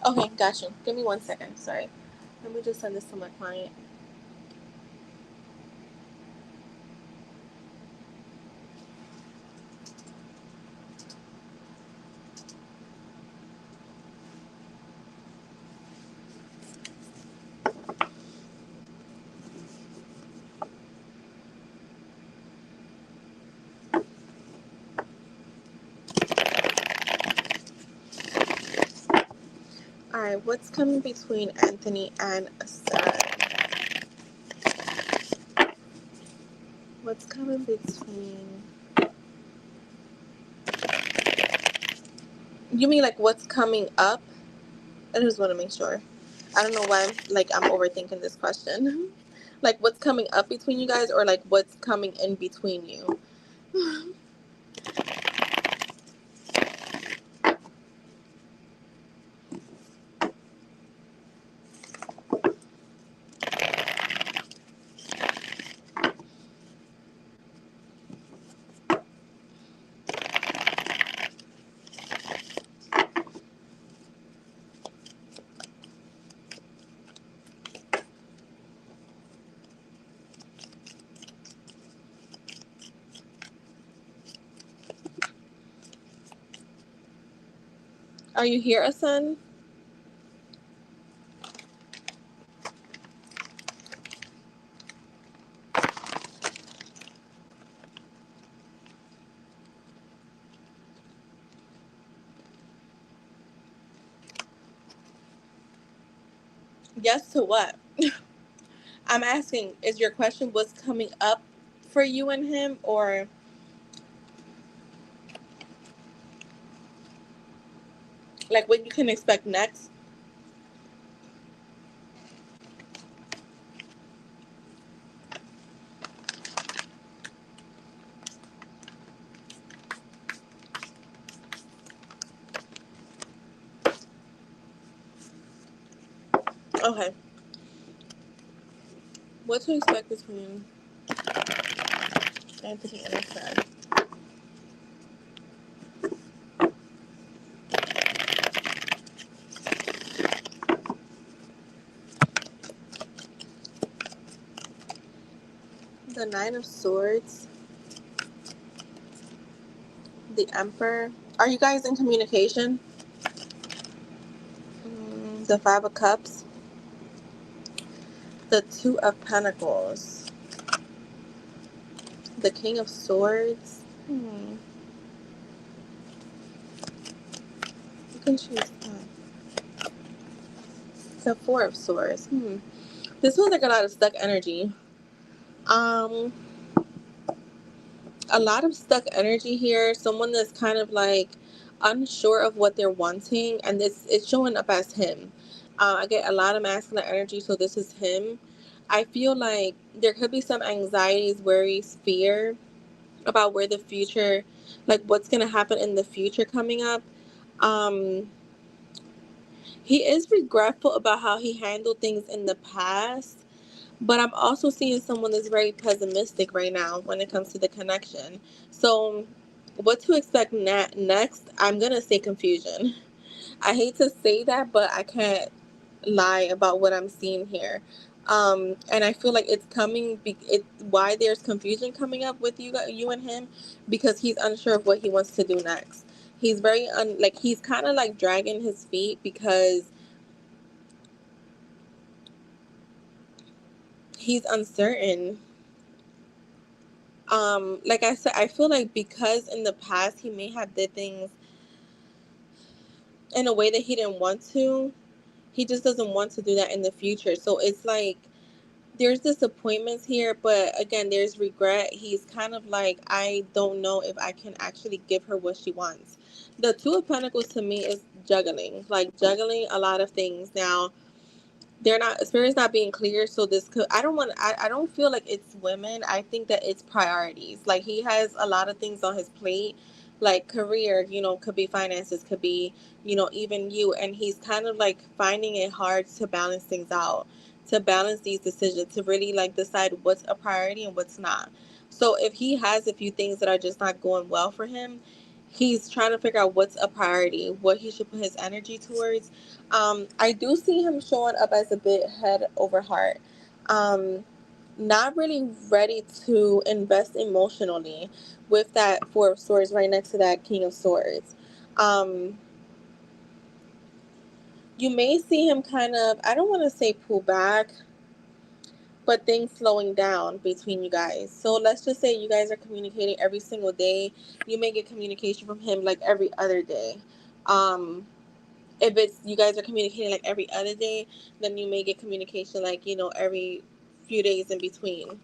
A: Okay, got you. Give me 1 second. Sorry. Let me just send this to my client. All right, what's coming between Anthony and Ascend? What's coming between? You mean like what's coming up? I just want to make sure. I don't know why I'm overthinking this question. Like what's coming up between you guys, or like what's coming in between you? Are you here, Ascend? Yes to what? I'm asking, is your question what's coming up for you and him, or like what you can expect next? Okay. What to expect between Anthony and his friend? The Nine of Swords, the Emperor. Are you guys in communication? The Five of Cups, the Two of Pentacles, the King of Swords. You can choose the Four of Swords. This feels like a lot of stuck energy. Um, a lot of stuck energy here. Someone that's kind of like unsure of what they're wanting, and this it's showing up as him. I get a lot of masculine energy, so this is him. I feel like there could be some anxieties, worries, fear about where the future, like what's gonna happen in the future coming up. Um, he is regretful about how he handled things in the past, but I'm also seeing someone that's very pessimistic right now when it comes to the connection. So, what to expect next? I'm going to say confusion. I hate to say that, but I can't lie about what I'm seeing here. And I feel like it's coming, why there's confusion coming up with you and him, because he's unsure of what he wants to do next. He's very, like, he's kind of like dragging his feet because he's uncertain. Like I said, I feel like because in the past he may have did things in a way that he didn't want to, he just doesn't want to do that in the future. So it's like there's disappointments here, but again there's regret. He's kind of like, I don't know if I can actually give her what she wants. The Two of Pentacles to me is juggling, like juggling a lot of things. Now they're not, spirit's not being clear, so this could, I don't feel like it's women. I think that it's priorities. Like he has a lot of things on his plate, like career, could be finances, could be, even you, and he's kind of like finding it hard to balance things out, to balance these decisions, to really like decide what's a priority and what's not. So if he has a few things that are just not going well for him, he's trying to figure out what's a priority, what he should put his energy towards. I do see him showing up as a bit head over heart. Um, Not really ready to invest emotionally with that Four of Swords right next to that King of Swords. Um, you may see him kind of, I don't want to say pull back, but things slowing down between you guys. So let's just say you guys are communicating every single day. You may get communication from him like every other day. Um, if it's you guys are communicating like every other day, then you may get communication like every few days in between.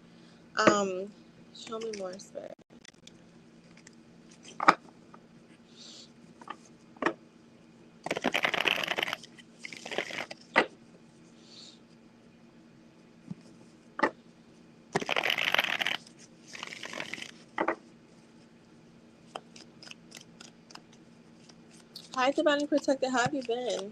A: um Show me more, spirit. Hi, divinely protected, how have you been?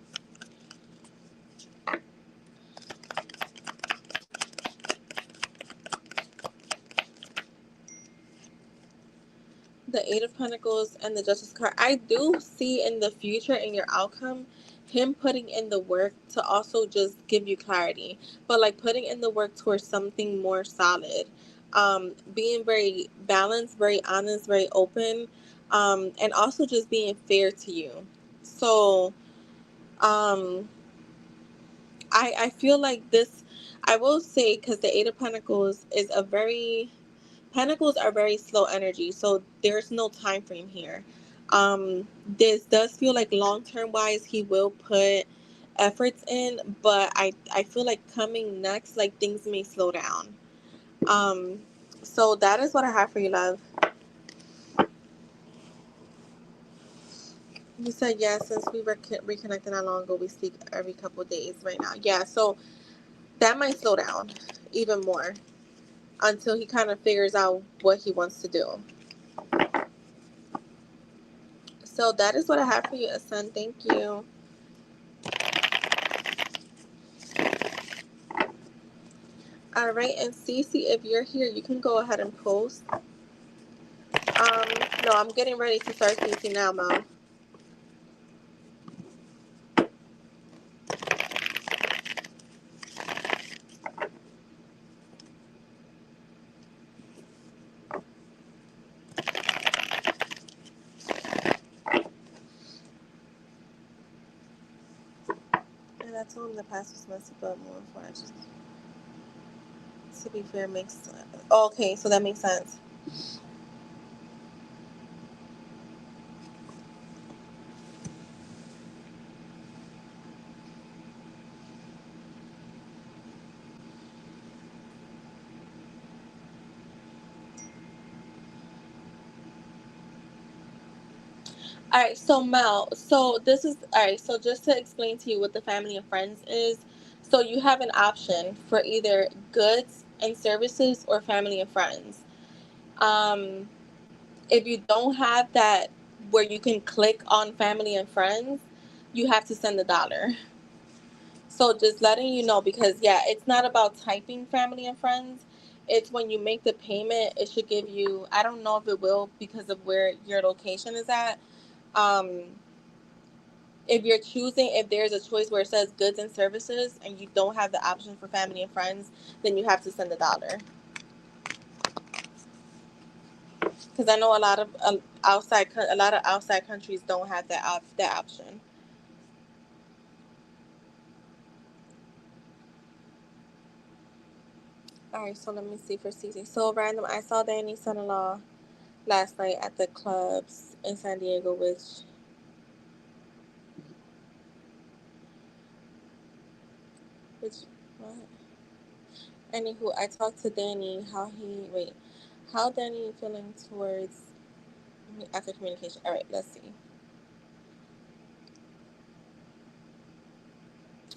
A: The Eight of Pentacles and the Justice card. I do see in the future, in your outcome, him putting in the work to also just give you clarity, but like putting in the work towards something more solid. Being very balanced, very honest, very open, and also just being fair to you. So um I feel like this, I will say, because the Eight of Pentacles is a very, Pentacles are very slow energy, so there's no time frame here. This does feel like long term wise, he will put efforts in, but I feel like coming next, like things may slow down. Um, so that is what I have for you, love. You said yes, since we were reconnected not long ago, we speak every couple of days right now. Yeah, so that might slow down even more until he kind of figures out what he wants to do. So that is what I have for you, Asun. Thank you. All right, and Cece, if you're here, you can go ahead and post. No, I'm getting ready to start Cece now, Mom. And I told him the past was messy, but more fun. Just to be fair, makes sense. Okay, so that makes sense. All right, so Mel, so this is all right. So just to explain to you what the family and friends is, so you have an option for either goods and services or family and friends. Um, if you don't have that where you can click on family and friends, you have to send $1. So just letting you know, because yeah, it's not about typing family and friends. It's when you make the payment, it should give you. I don't know if it will because of where your location is at. Um, if you're choosing, if there's a choice where it says goods and services and you don't have the option for family and friends, then you have to send $1. Because I know a lot of a lot of outside countries don't have that option. All right, so let me see for Cece. So random. I saw Danny's son-in-law last night at the clubs in San Diego, which what? Anywho, I talked to Danny. How Danny feeling towards me after communication? All right, let's see.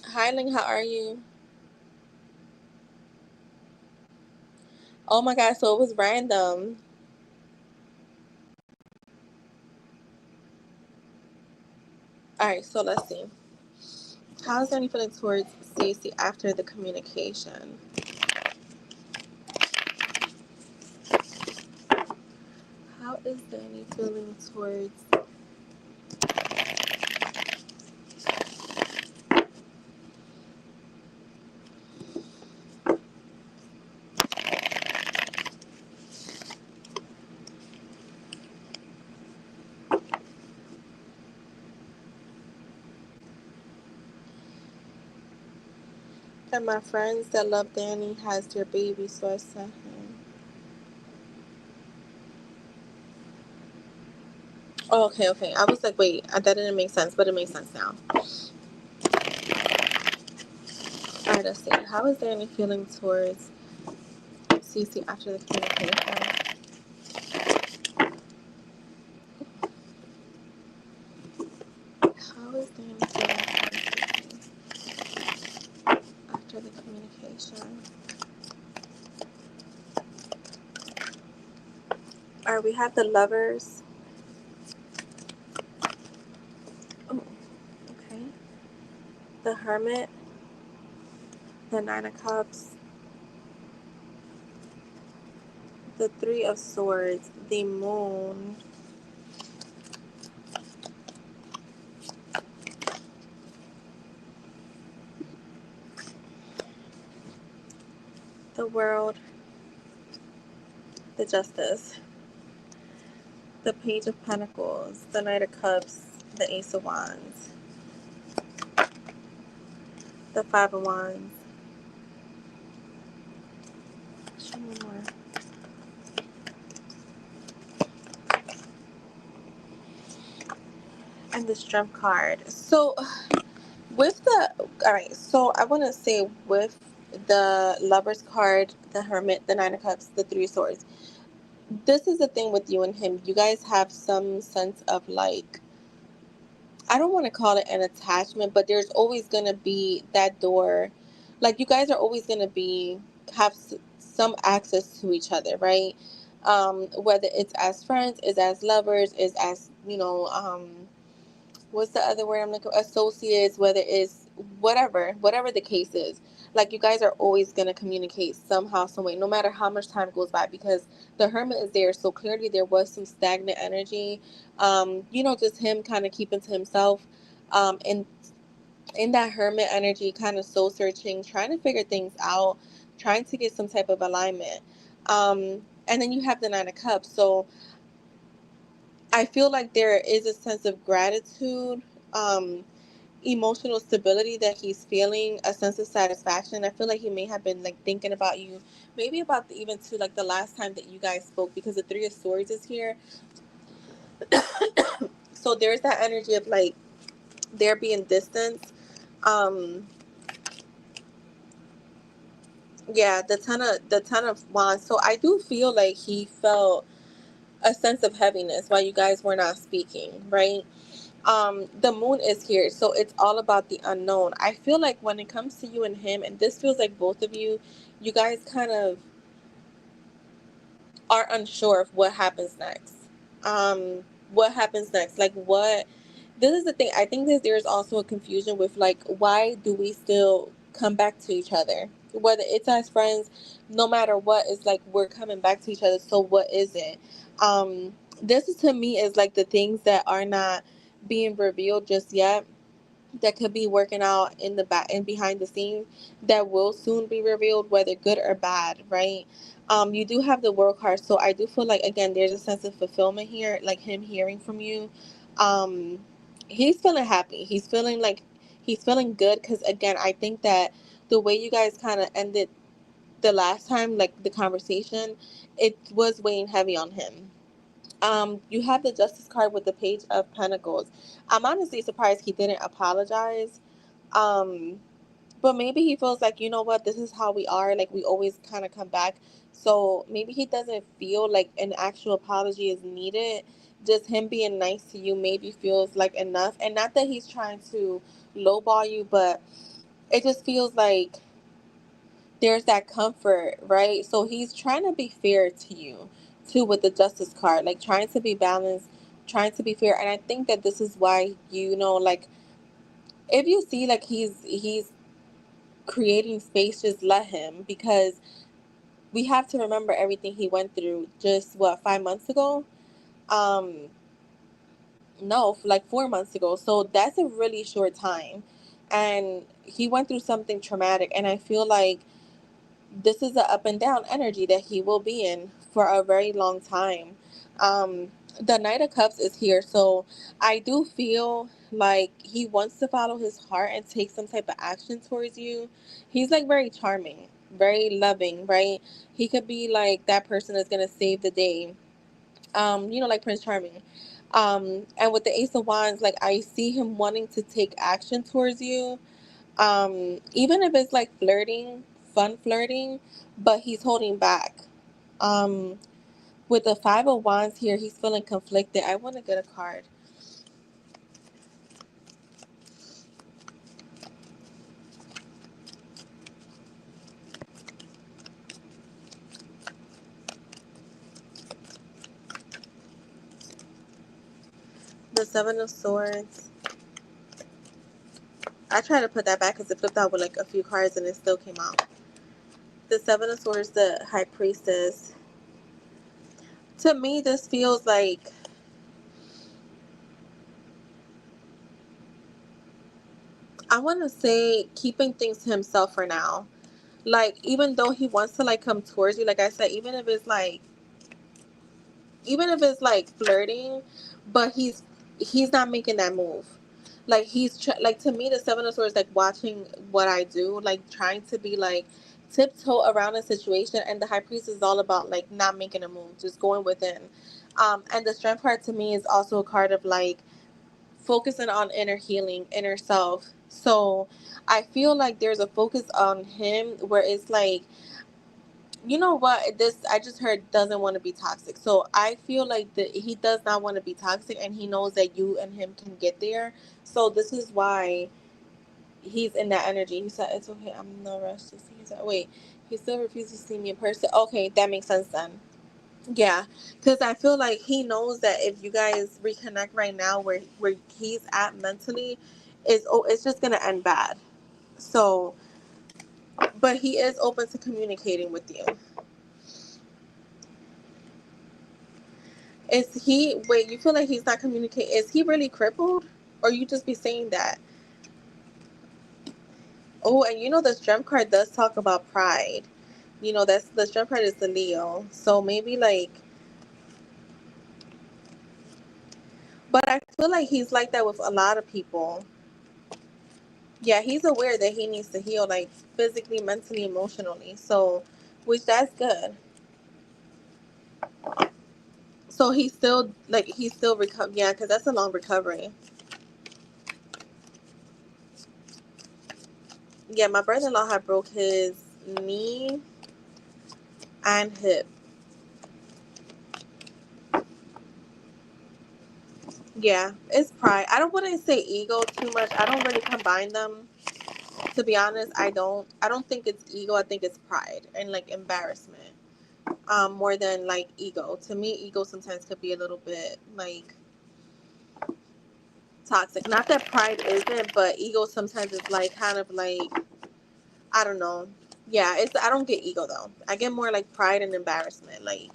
A: Hi, Ling. How are you? Oh my God, so it was random. All right, so let's see. How is Danny feeling towards Stacey after the communication? How is Danny feeling towards that my friends that love Danny has their baby, so I sent him. Oh, okay, okay. I was like, wait, that didn't make sense, but it makes sense now. All right, let's see. How is Danny feeling towards Cece after the communication? How is Danny feeling towards Cece after the communication? All right, we have the lovers. Oh, okay. The hermit, the nine of cups, the three of swords, the moon, the world, the justice, the page of pentacles, the knight of cups, the ace of wands, the five of wands. Show me more. And the strength card. So With the, all right, so I want to say with the Lover's card, the Hermit, the Nine of Cups, the Three of Swords, this is the thing with you and him. You guys have some sense of like, I don't want to call it an attachment, but there's always going to be that door. Like, you guys are always going to be, have some access to each other, right? Whether it's as friends, is as lovers, is as, what's the other word I'm looking for? Associates, whether it's whatever the case is. Like, you guys are always going to communicate somehow, some way, no matter how much time goes by, because the Hermit is there. So clearly there was some stagnant energy. Just him kind of keeping to himself. And in that Hermit energy, kind of soul searching, trying to figure things out, trying to get some type of alignment. And then you have the Nine of Cups. So I feel like there is a sense of gratitude, emotional stability that he's feeling, a sense of satisfaction. I feel like he may have been like thinking about you, maybe about even to like the last time that you guys spoke, because the Three of Swords is here. So there's that energy of like there being distance. Um, yeah, the Ton of Wands. So I do feel like he felt a sense of heaviness while you guys were not speaking, right? The Moon is here, so it's all about the unknown. I feel like when it comes to you and him, and this feels like both of you, you guys kind of are unsure of what happens next. What happens next? Like, what? This is the thing. I think that there's also a confusion with like, why do we still come back to each other? Whether it's as friends, no matter what, it's like we're coming back to each other. So what is it? This is to me is like the things that are not being revealed just yet, that could be working out in the back and behind the scenes, that will soon be revealed, whether good or bad, right? You do have the World card, so I do feel like again there's a sense of fulfillment here, like him hearing from you. um he's feeling happy, he's feeling good, because again I think that the way you guys kind of ended the last time, like the conversation, it was weighing heavy on him. You have the Justice card with the Page of Pentacles. I'm honestly surprised he didn't apologize. Um, but maybe he feels like, you know what, this is how we are. Like, we always kind of come back. So maybe he doesn't feel like an actual apology is needed. Just him being nice to you maybe feels like enough. And not that he's trying to lowball you, but it just feels like there's that comfort, right? So he's trying to be fair to you too with the Justice card, like trying to be balanced, trying to be fair. And I think that this is why, like, if you see like he's creating space, just let him, because we have to remember everything he went through just what, 5 months ago. um no, like 4 months ago. So that's a really short time, and he went through something traumatic, and I feel like this is a up and down energy that he will be in for a very long time. Um, the Knight of Cups is here, so I do feel like he wants to follow his heart and take some type of action towards you. He's like very charming, very loving, right? He could be like that person that's gonna save the day. Like Prince Charming. And with the Ace of Wands, like I see him wanting to take action towards you, even if it's like flirting, fun flirting, but he's holding back. um with the Five of Wands here, he's feeling conflicted. I want to get a card. The Seven of Swords. I tried to put that back because it flipped out with like a few cards and it still came out. The Seven of Swords, the High Priestess. To me, this feels like, I want to say, keeping things to himself for now. Like, even though he wants to like come towards you, like I said, even if it's like flirting, but he's not making that move. Like, like, to me, the Seven of Swords, like watching what I do, like trying to be like tiptoe around a situation, and the High Priest is all about like not making a move, just going within. And the Strength card to me is also a card of like focusing on inner healing, inner self. So I feel like there's a focus on him where it's like, you know what, this I just heard doesn't want to be toxic. So I feel like that he does not want to be toxic, and he knows that you and him can get there. So this is why he's in that energy. He said, "It's okay. I'm in no rush to see." He said, "Wait, he still refuses to see me in person." Okay, that makes sense then. Yeah, because I feel like he knows that if you guys reconnect right now, where he's at mentally, it's just gonna end bad. So, but he is open to communicating with you. Is he? Wait, you feel like he's not communicating? Is he really crippled, or you just be saying that? Oh, and you know the strength card does talk about pride. You know that's the strength card is the Leo. So maybe like, but I feel like he's like that with a lot of people. Yeah, he's aware that he needs to heal, like physically, mentally, emotionally. So, which that's good. So he's still like he's still recover. Yeah, because that's a long recovery. Yeah, my brother-in-law had broke his knee and hip. Yeah, it's pride. I don't want to say ego too much. I don't really combine them. To be honest, I don't think it's ego. I think it's pride and like embarrassment. More than like ego. To me, ego sometimes could be a little bit like toxic. Not that pride isn't, but ego sometimes is like kind of like, I don't know. Yeah, it's I don't get ego though. I get more like pride and embarrassment. Like,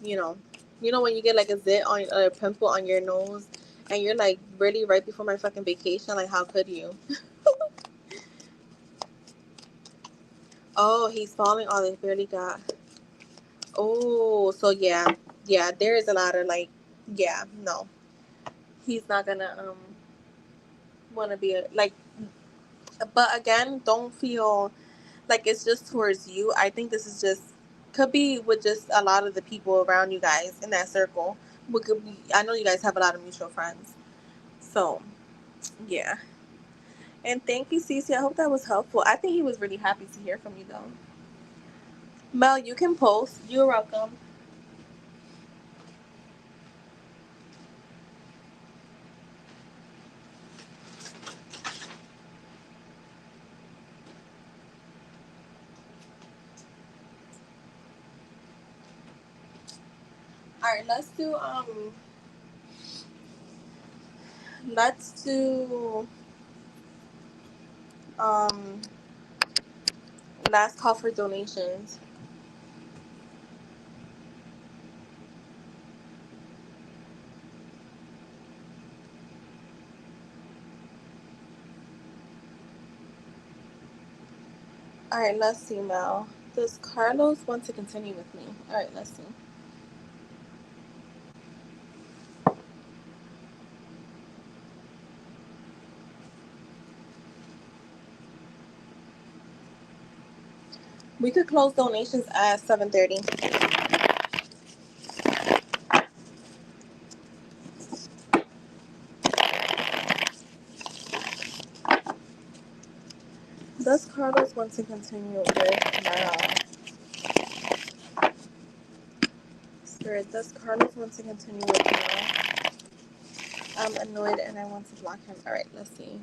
A: you know, when you get like a zit on a pimple on your nose, and you're like, really, right before my fucking vacation? Like, how could you? Oh, he's falling. Oh, they barely got. Oh, so yeah, yeah. There is a lot of like, yeah, no, he's not gonna want to be like. But again, don't feel like it's just towards you. I think this is just could be with just a lot of the people around you guys in that circle. What could be, I know you guys have a lot of mutual friends. So yeah. And thank you, Cece. I hope that was helpful. I think he was really happy to hear from you though. Mel, you can post. You're welcome. Alright, let's do um last call for donations. Alright, let's see, Mel. Does Carlos want to continue with me? Alright, let's see. We could close donations at 7:30. Does Carlos want to continue with Mel? Spirit, does Carlos want to continue with Mel? I'm annoyed and I want to block him. Alright, let's see.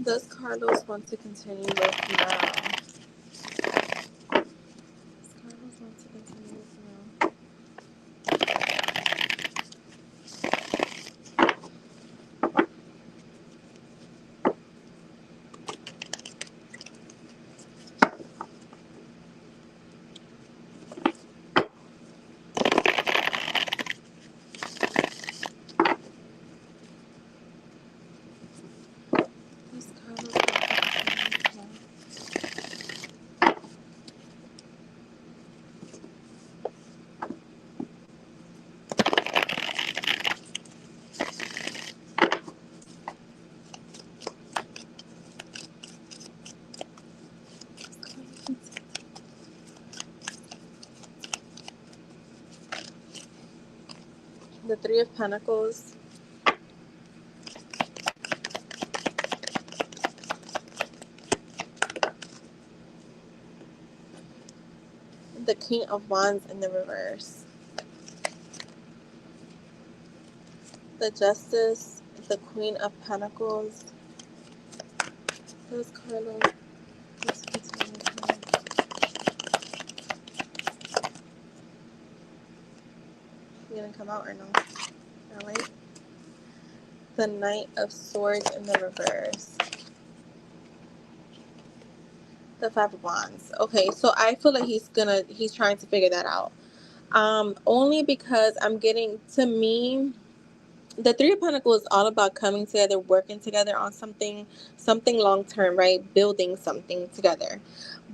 A: Does Carlos want to continue with Mel? Does Carlos want to continue with Mel? Does Carlos want to continue with Mel? The Three of Pentacles. the King of Wands in the reverse, the Justice, the Queen of Pentacles. Those Carlos. You gonna come out or no? Alright. The Knight of Swords in the reverse. The Five of Wands. Okay, so I feel like he's trying to figure that out. Only because I'm getting, to me, the Three of Pentacles is all about coming together, working together on something long term, right? Building something together.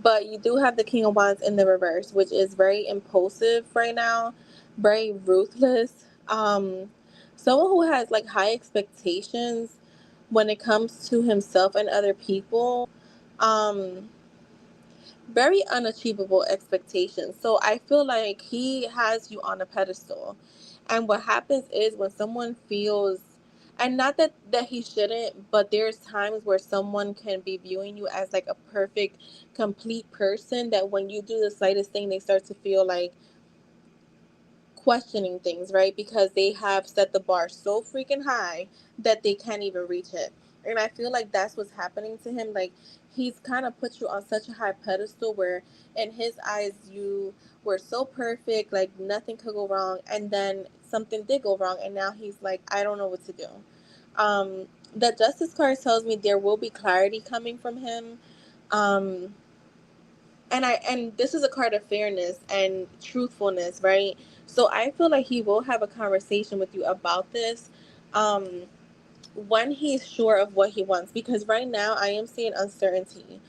A: But you do have the King of Wands in the reverse, which is very impulsive right now, very ruthless. Someone who has like high expectations when it comes to himself and other people. Very unachievable expectations. So I feel like he has you on a pedestal. And what happens is when someone feels, and not that he shouldn't, but there's times where someone can be viewing you as like a perfect, complete person, that when you do the slightest thing, they start to feel like questioning things, right? Because they have set the bar so freaking high that they can't even reach it. And I feel like that's what's happening to him. Like, he's kind of put you on such a high pedestal where in his eyes you were so perfect, like nothing could go wrong, and then something did go wrong, and now he's like, I don't know what to do. The Justice card tells me there will be clarity coming from him. um and this is a card of fairness and truthfulness, right? So I feel like he will have a conversation with you about this, um when he's sure of what he wants, because right now I am seeing uncertainty.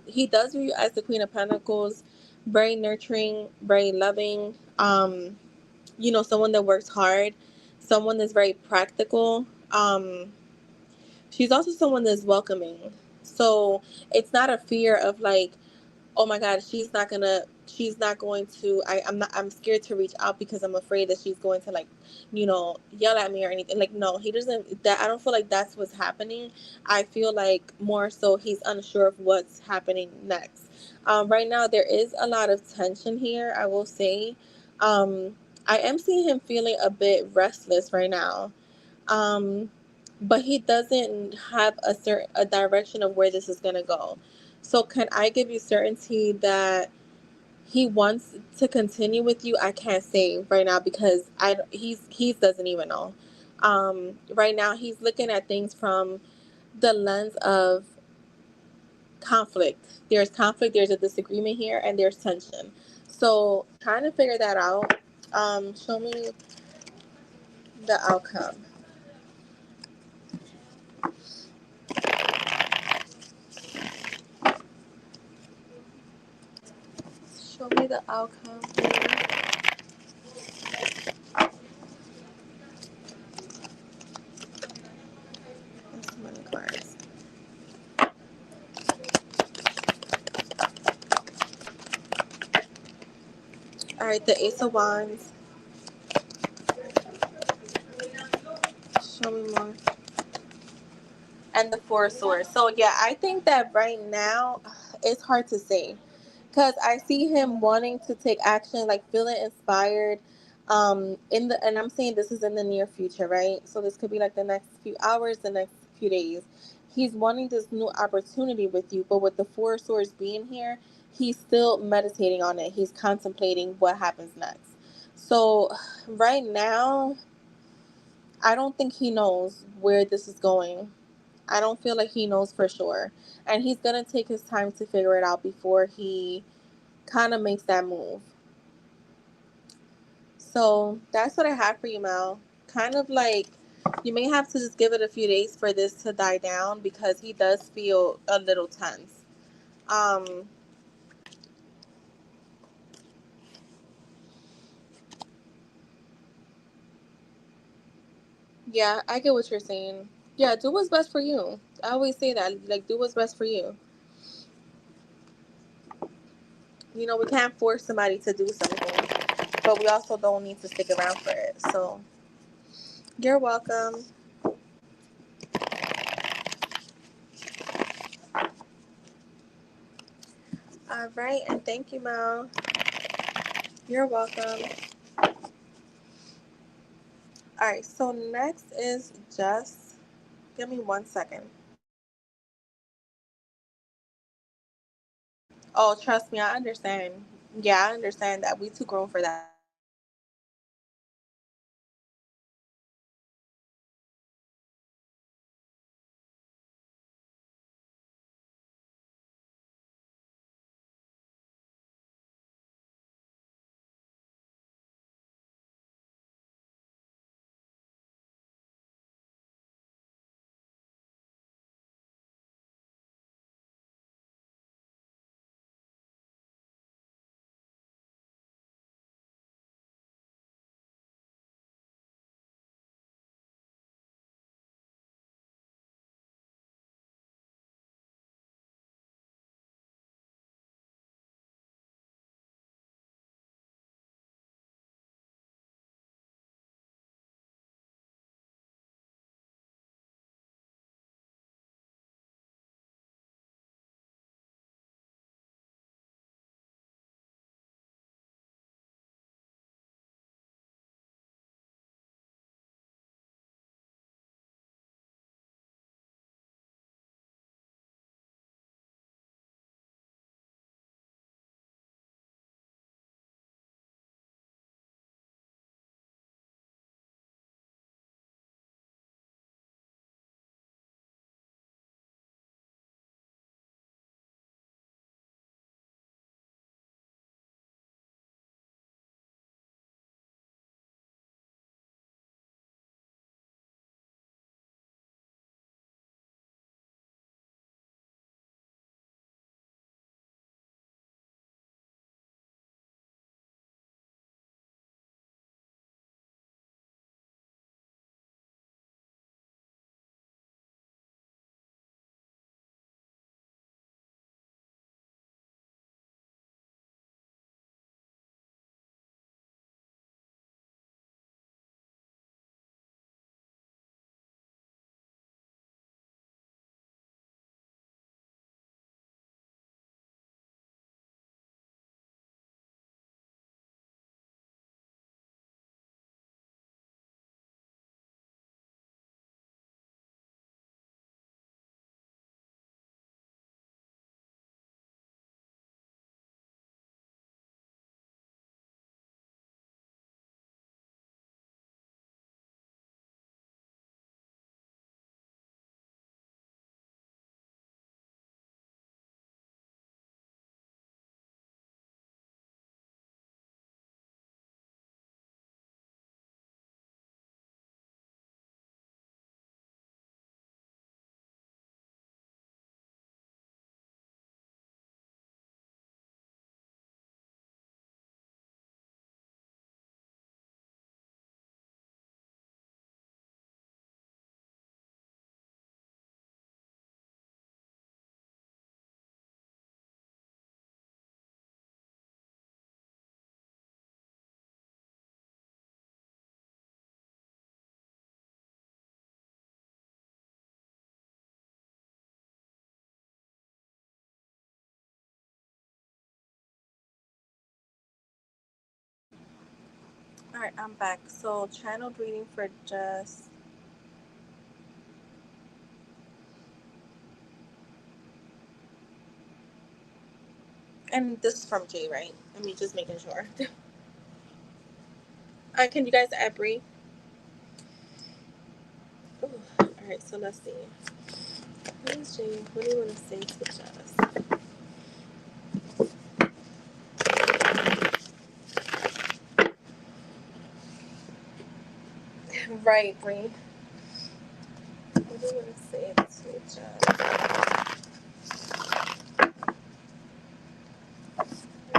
A: He does view you as the Queen of Pentacles, very nurturing, very loving, someone that works hard, someone that's very practical. She's also someone that's welcoming. So it's not a fear of like, oh my God, she's not going to, I'm scared to reach out because I'm afraid that she's going to like, yell at me or anything. Like, no, he doesn't, that, I don't feel like that's what's happening. I feel like more so he's unsure of what's happening next. Right now there is a lot of tension here, I will say. I am seeing him feeling a bit restless right now. um, but he doesn't have a direction of where this is gonna go. So can I give you certainty that he wants to continue with you? I can't say right now because he doesn't even know. Right now he's looking at things from the lens of conflict. There's conflict. There's a disagreement here, and there's tension. So trying to figure that out. Show me the outcome. Show me the outcome. That's money cards. All right, the Ace of Wands. Show me more. And the Four of Swords. So yeah, I think that right now it's hard to say because I see him wanting to take action, like feeling inspired. And I'm saying this is in the near future, right? So this could be like the next few hours, the next few days. He's wanting this new opportunity with you, but with the Four of Swords being here, he's still meditating on it. He's contemplating what happens next. So right now, I don't think he knows where this is going. I don't feel like he knows for sure. And he's going to take his time to figure it out before he kind of makes that move. So that's what I have for you, Mel. Kind of like you may have to just give it a few days for this to die down because he does feel a little tense. Um, yeah, I get what you're saying. Yeah, do what's best for you. I always say that. Like, do what's best for you. We can't force somebody to do something, but we also don't need to stick around for it. So, you're welcome. All right, and thank you, Mel. You're welcome. All right, so next is just, give me 1 second. Oh, trust me, I understand. Yeah, I understand that we too grown for that. All right, I'm back. So channeled reading for just, and this is from Jay, right? Let me just making sure. Can you guys add Bree? Ooh, all right, so let's see. Please, Jay, what do you want to say to Jess? Right, Bree. What do you want to say to Jess? What do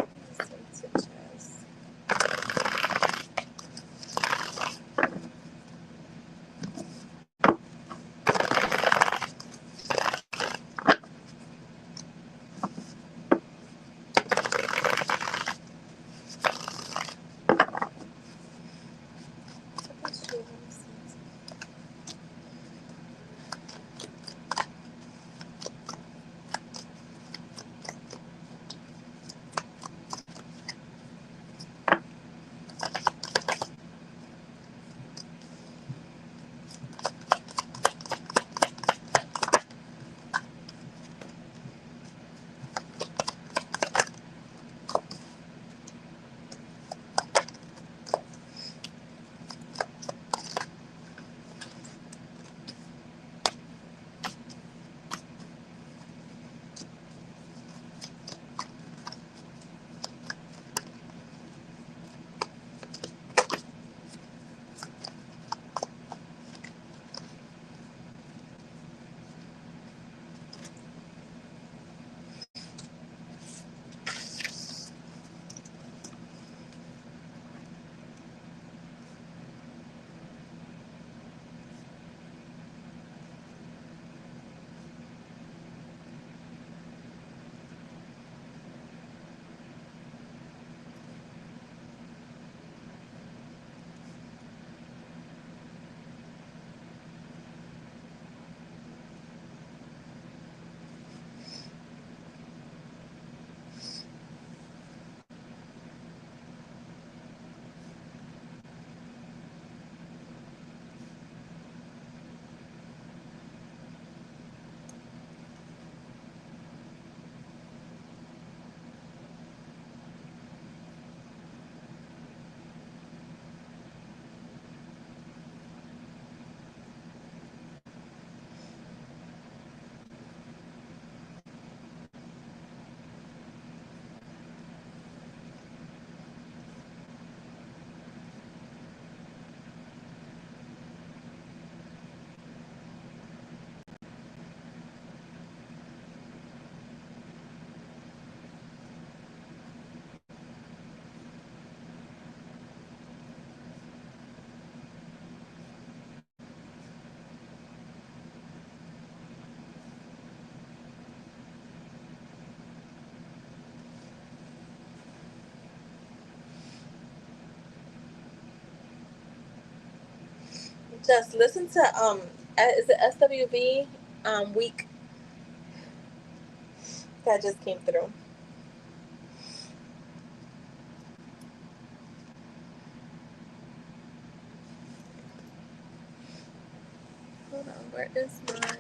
A: you want to say to Jess? What does Jay want to say to Just listen to is it SWV week that just came through. Hold on, where is my 1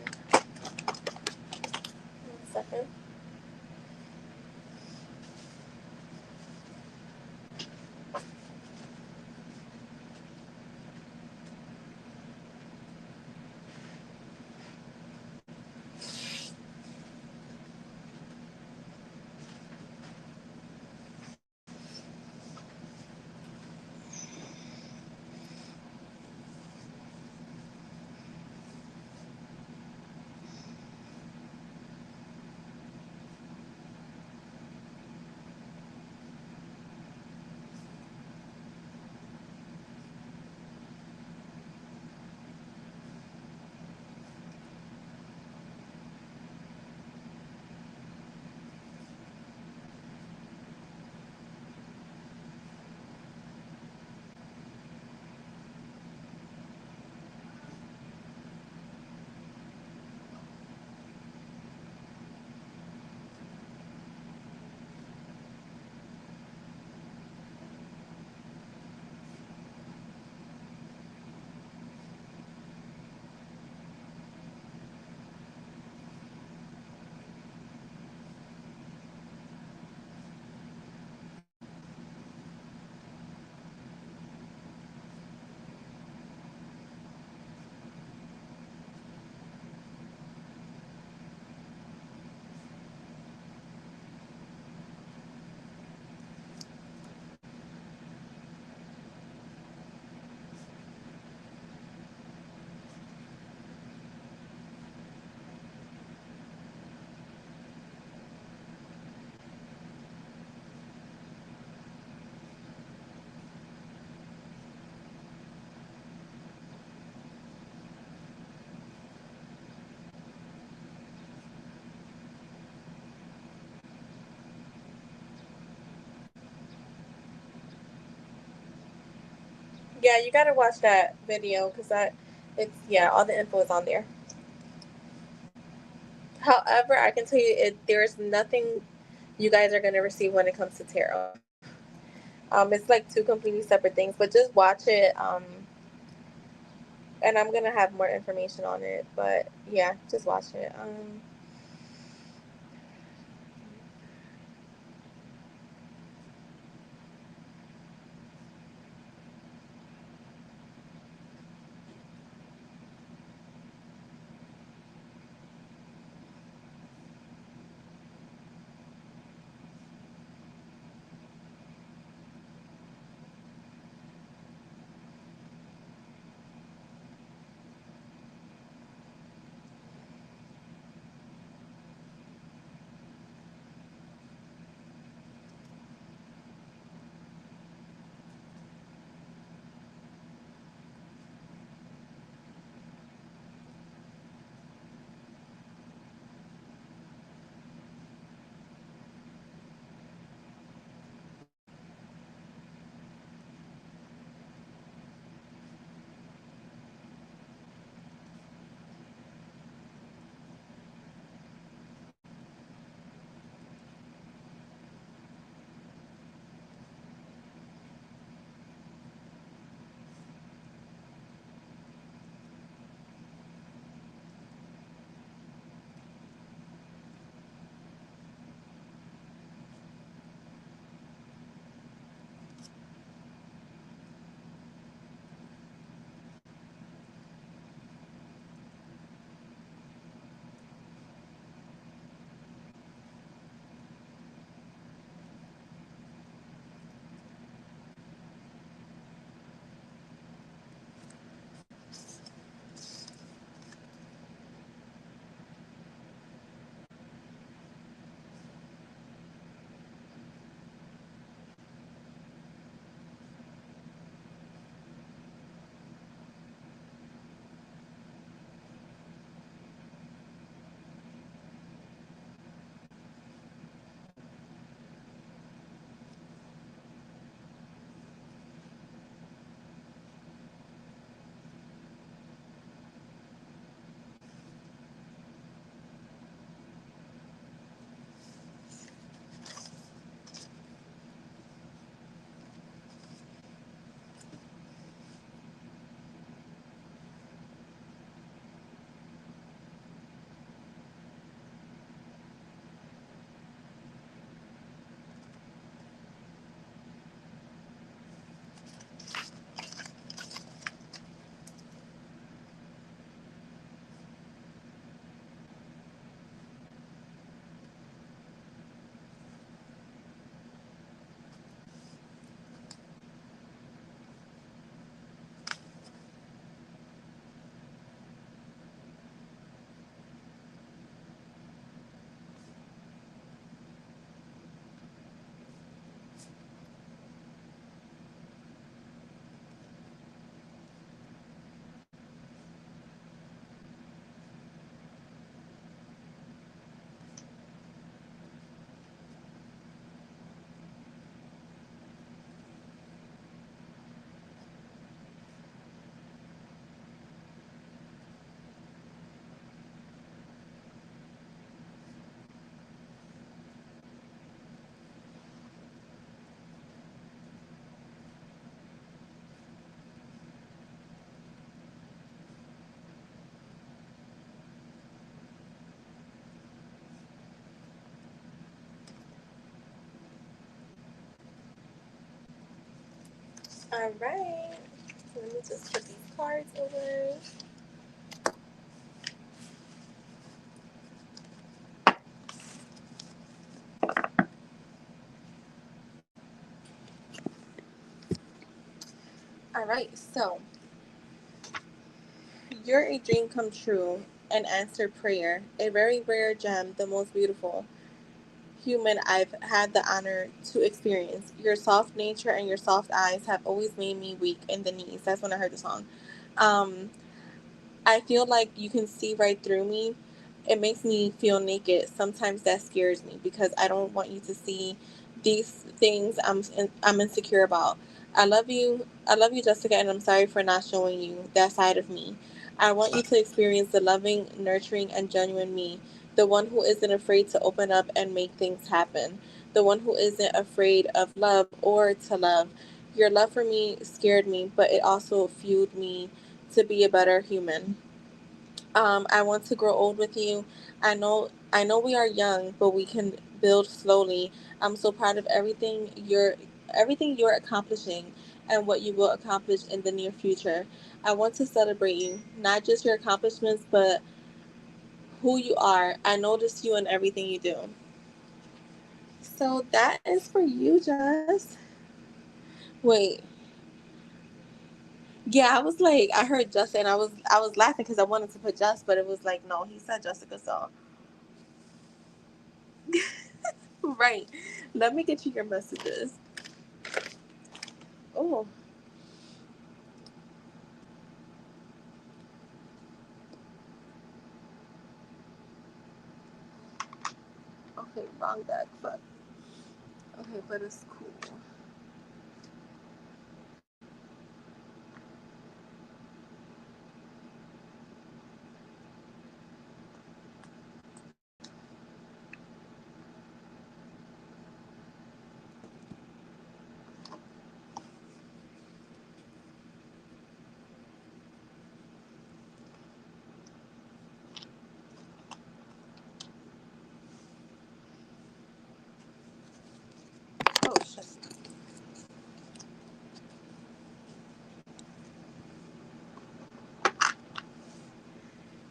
A: second? Yeah, you gotta watch that video because it's yeah, all the info is on there. However, I can tell you there's nothing you guys are gonna receive when it comes to tarot. It's like two completely separate things, but just watch it. And I'm gonna have more information on it, but yeah, just watch it. All right. Let me just put these cards away. All right. So, you're a dream come true, an answered prayer, a very rare gem, the most beautiful human I've had the honor to experience. Your soft nature and your soft eyes have always made me weak in the knees. That's when I heard the song. Um, I feel like you can see right through me. It makes me feel naked. Sometimes that scares me because I don't want you to see these things I'm insecure about. I love you. I love you, Jessica, and I'm sorry for not showing you that side of me. I want you to experience the loving, nurturing, and genuine me, the one who isn't afraid to open up and make things happen, the one who isn't afraid of love or to love. Your love for me scared me, but it also fueled me to be a better human. I want to grow old with you. I know we are young, but we can build slowly. I'm so proud of everything you're accomplishing and what you will accomplish in the near future. I want to celebrate you, not just your accomplishments, but who you are. I notice you in everything you do. So that is for you, Jess. Wait. Yeah, I was like, I heard Jess and I was laughing because I wanted to put Jess, but it was like, no, he said Jessica, so right. Let me get you your messages. Oh, okay, wrong deck. Fuck. Okay, but it's cool. Oh shit.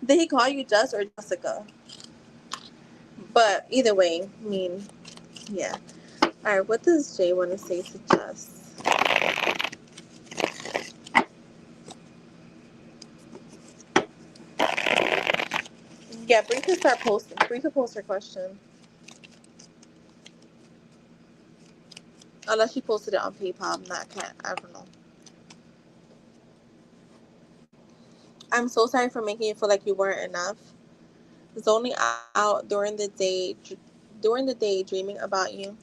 A: Did he call you Jess or Jessica? But either way, I mean, yeah. All right, what does Jay want to say to Jess? Yeah, Bree can start posting. Bree can post her question. Unless she posted it on PayPal. I'm not, can't, I don't know. I'm so sorry for making you feel like you weren't enough. Zoning out during the day, dreaming about you.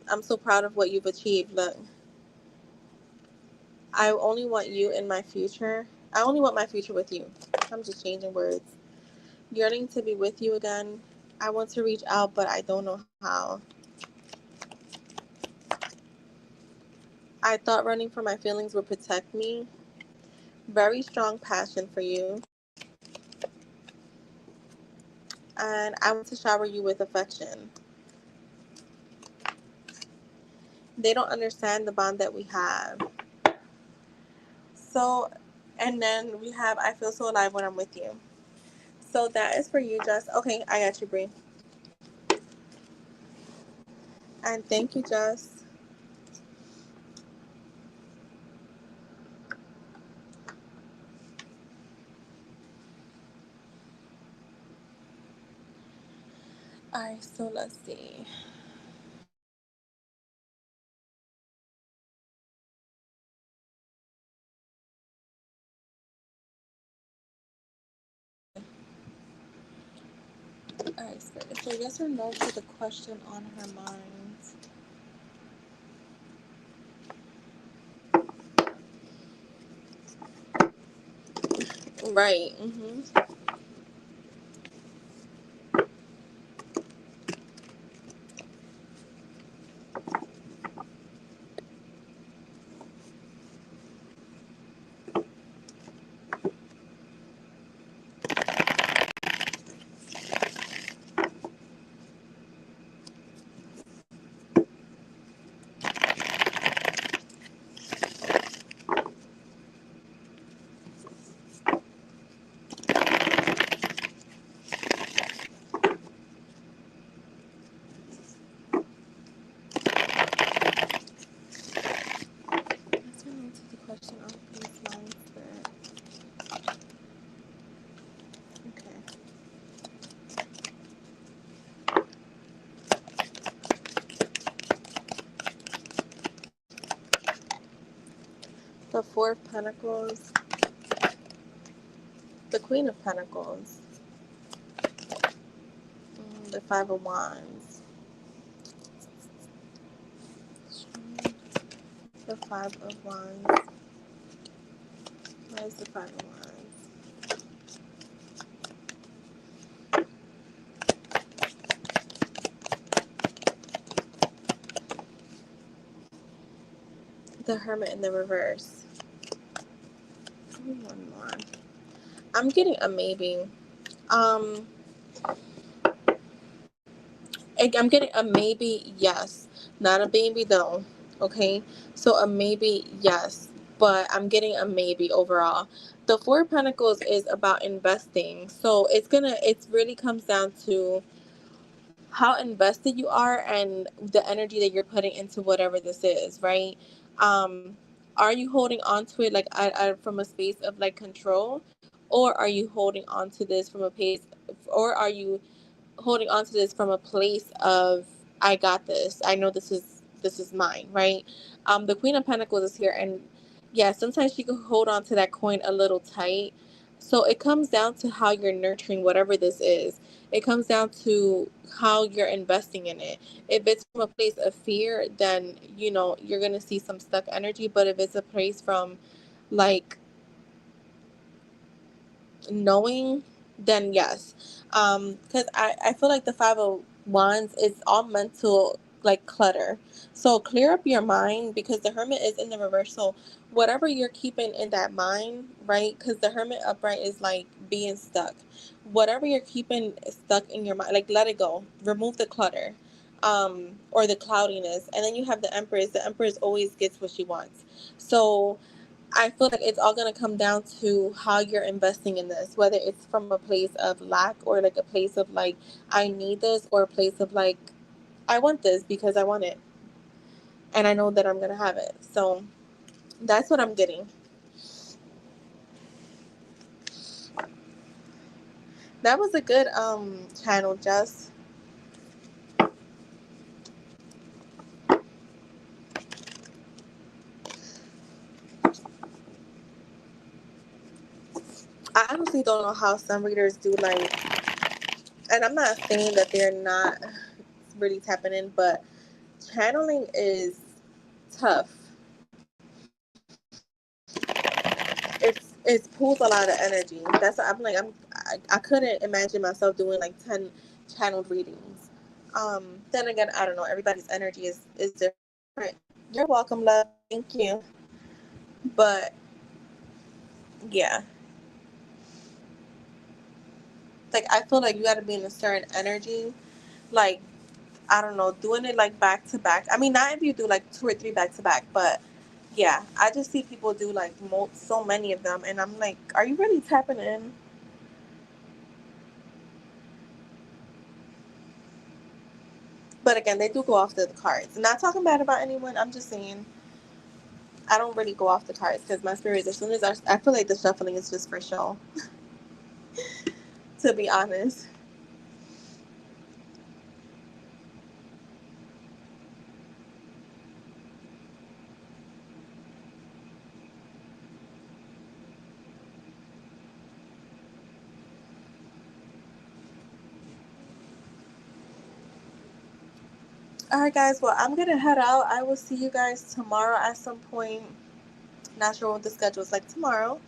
A: I'm so proud of what you've achieved. Look, I only want you in my future. I only want my future with you. I'm just changing words. Yearning to be with you again. I want to reach out, but I don't know how. I thought running from my feelings would protect me. Very strong passion for you. And I want to shower you with affection. They don't understand the bond that we have. So, and then we have I feel so alive when I'm with you. So that is for you, Jess. Okay, I got you, Bree. And thank you, Jess. All right, so let's see. All right, so yes or no to the question on her mind. Right. The Four of Pentacles, the Queen of Pentacles, the Five of Wands, the Five of Wands. Where's the Five of Wands? The Hermit in the reverse. One more. I'm getting a maybe. Um, I'm getting a maybe yes, not a baby though. Okay, so a maybe yes, but I'm getting a maybe overall. The Four of Pentacles is about investing, so it really comes down to how invested you are and the energy that you're putting into whatever this is, right? Um, are you holding on to it like from a space of like control, or are you holding on to this from a pace, or are you holding on to this from a place of I got this. I know this is mine, right? The Queen of Pentacles is here, and yeah, sometimes you can hold on to that coin a little tight. So it comes down to how you're nurturing whatever this is. It comes down to how you're investing in it. If it's from a place of fear, then you're gonna see some stuck energy. But if it's a place from like knowing, then yes. Because I feel like the Five of Wands is all mental like clutter. So clear up your mind, because the Hermit is in the reverse. So whatever you're keeping in that mind, right? Because the Hermit upright is like being stuck. Whatever you're keeping stuck in your mind, like let it go. Remove the clutter. Or the cloudiness. And then you have the Empress. The Empress always gets what she wants. So I feel like it's all going to come down to how you're investing in this, whether it's from a place of lack or like a place of like, I need this, or a place of like, I want this because I want it and I know that I'm going to have it. So that's what I'm getting. That was a good channel, Jess. I honestly don't know how some readers do like, and I'm not saying that they're not really tapping in, but channeling is tough. It pulls a lot of energy. That's what I'm like. I couldn't imagine myself doing like 10 channeled readings. Then again, I don't know. Everybody's energy is different. You're welcome, love. Thank you. But yeah, like I feel like you got to be in a certain energy. Like I don't know, doing it like back to back. I mean, not if you do like 2 or 3 back to back, but yeah, I just see people do like so many of them, and I'm like, are you really tapping in? But again, they do go off the cards. Not talking bad about anyone. I'm just saying I don't really go off the cards because my spirits, as soon as I feel like the shuffling is just for show, to be honest. All right, guys. Well, I'm going to head out. I will see you guys tomorrow at some point. Not sure what the schedule is like tomorrow,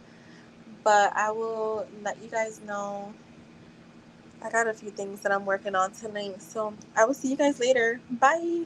A: but I will let you guys know. I got a few things that I'm working on tonight. So I will see you guys later. Bye.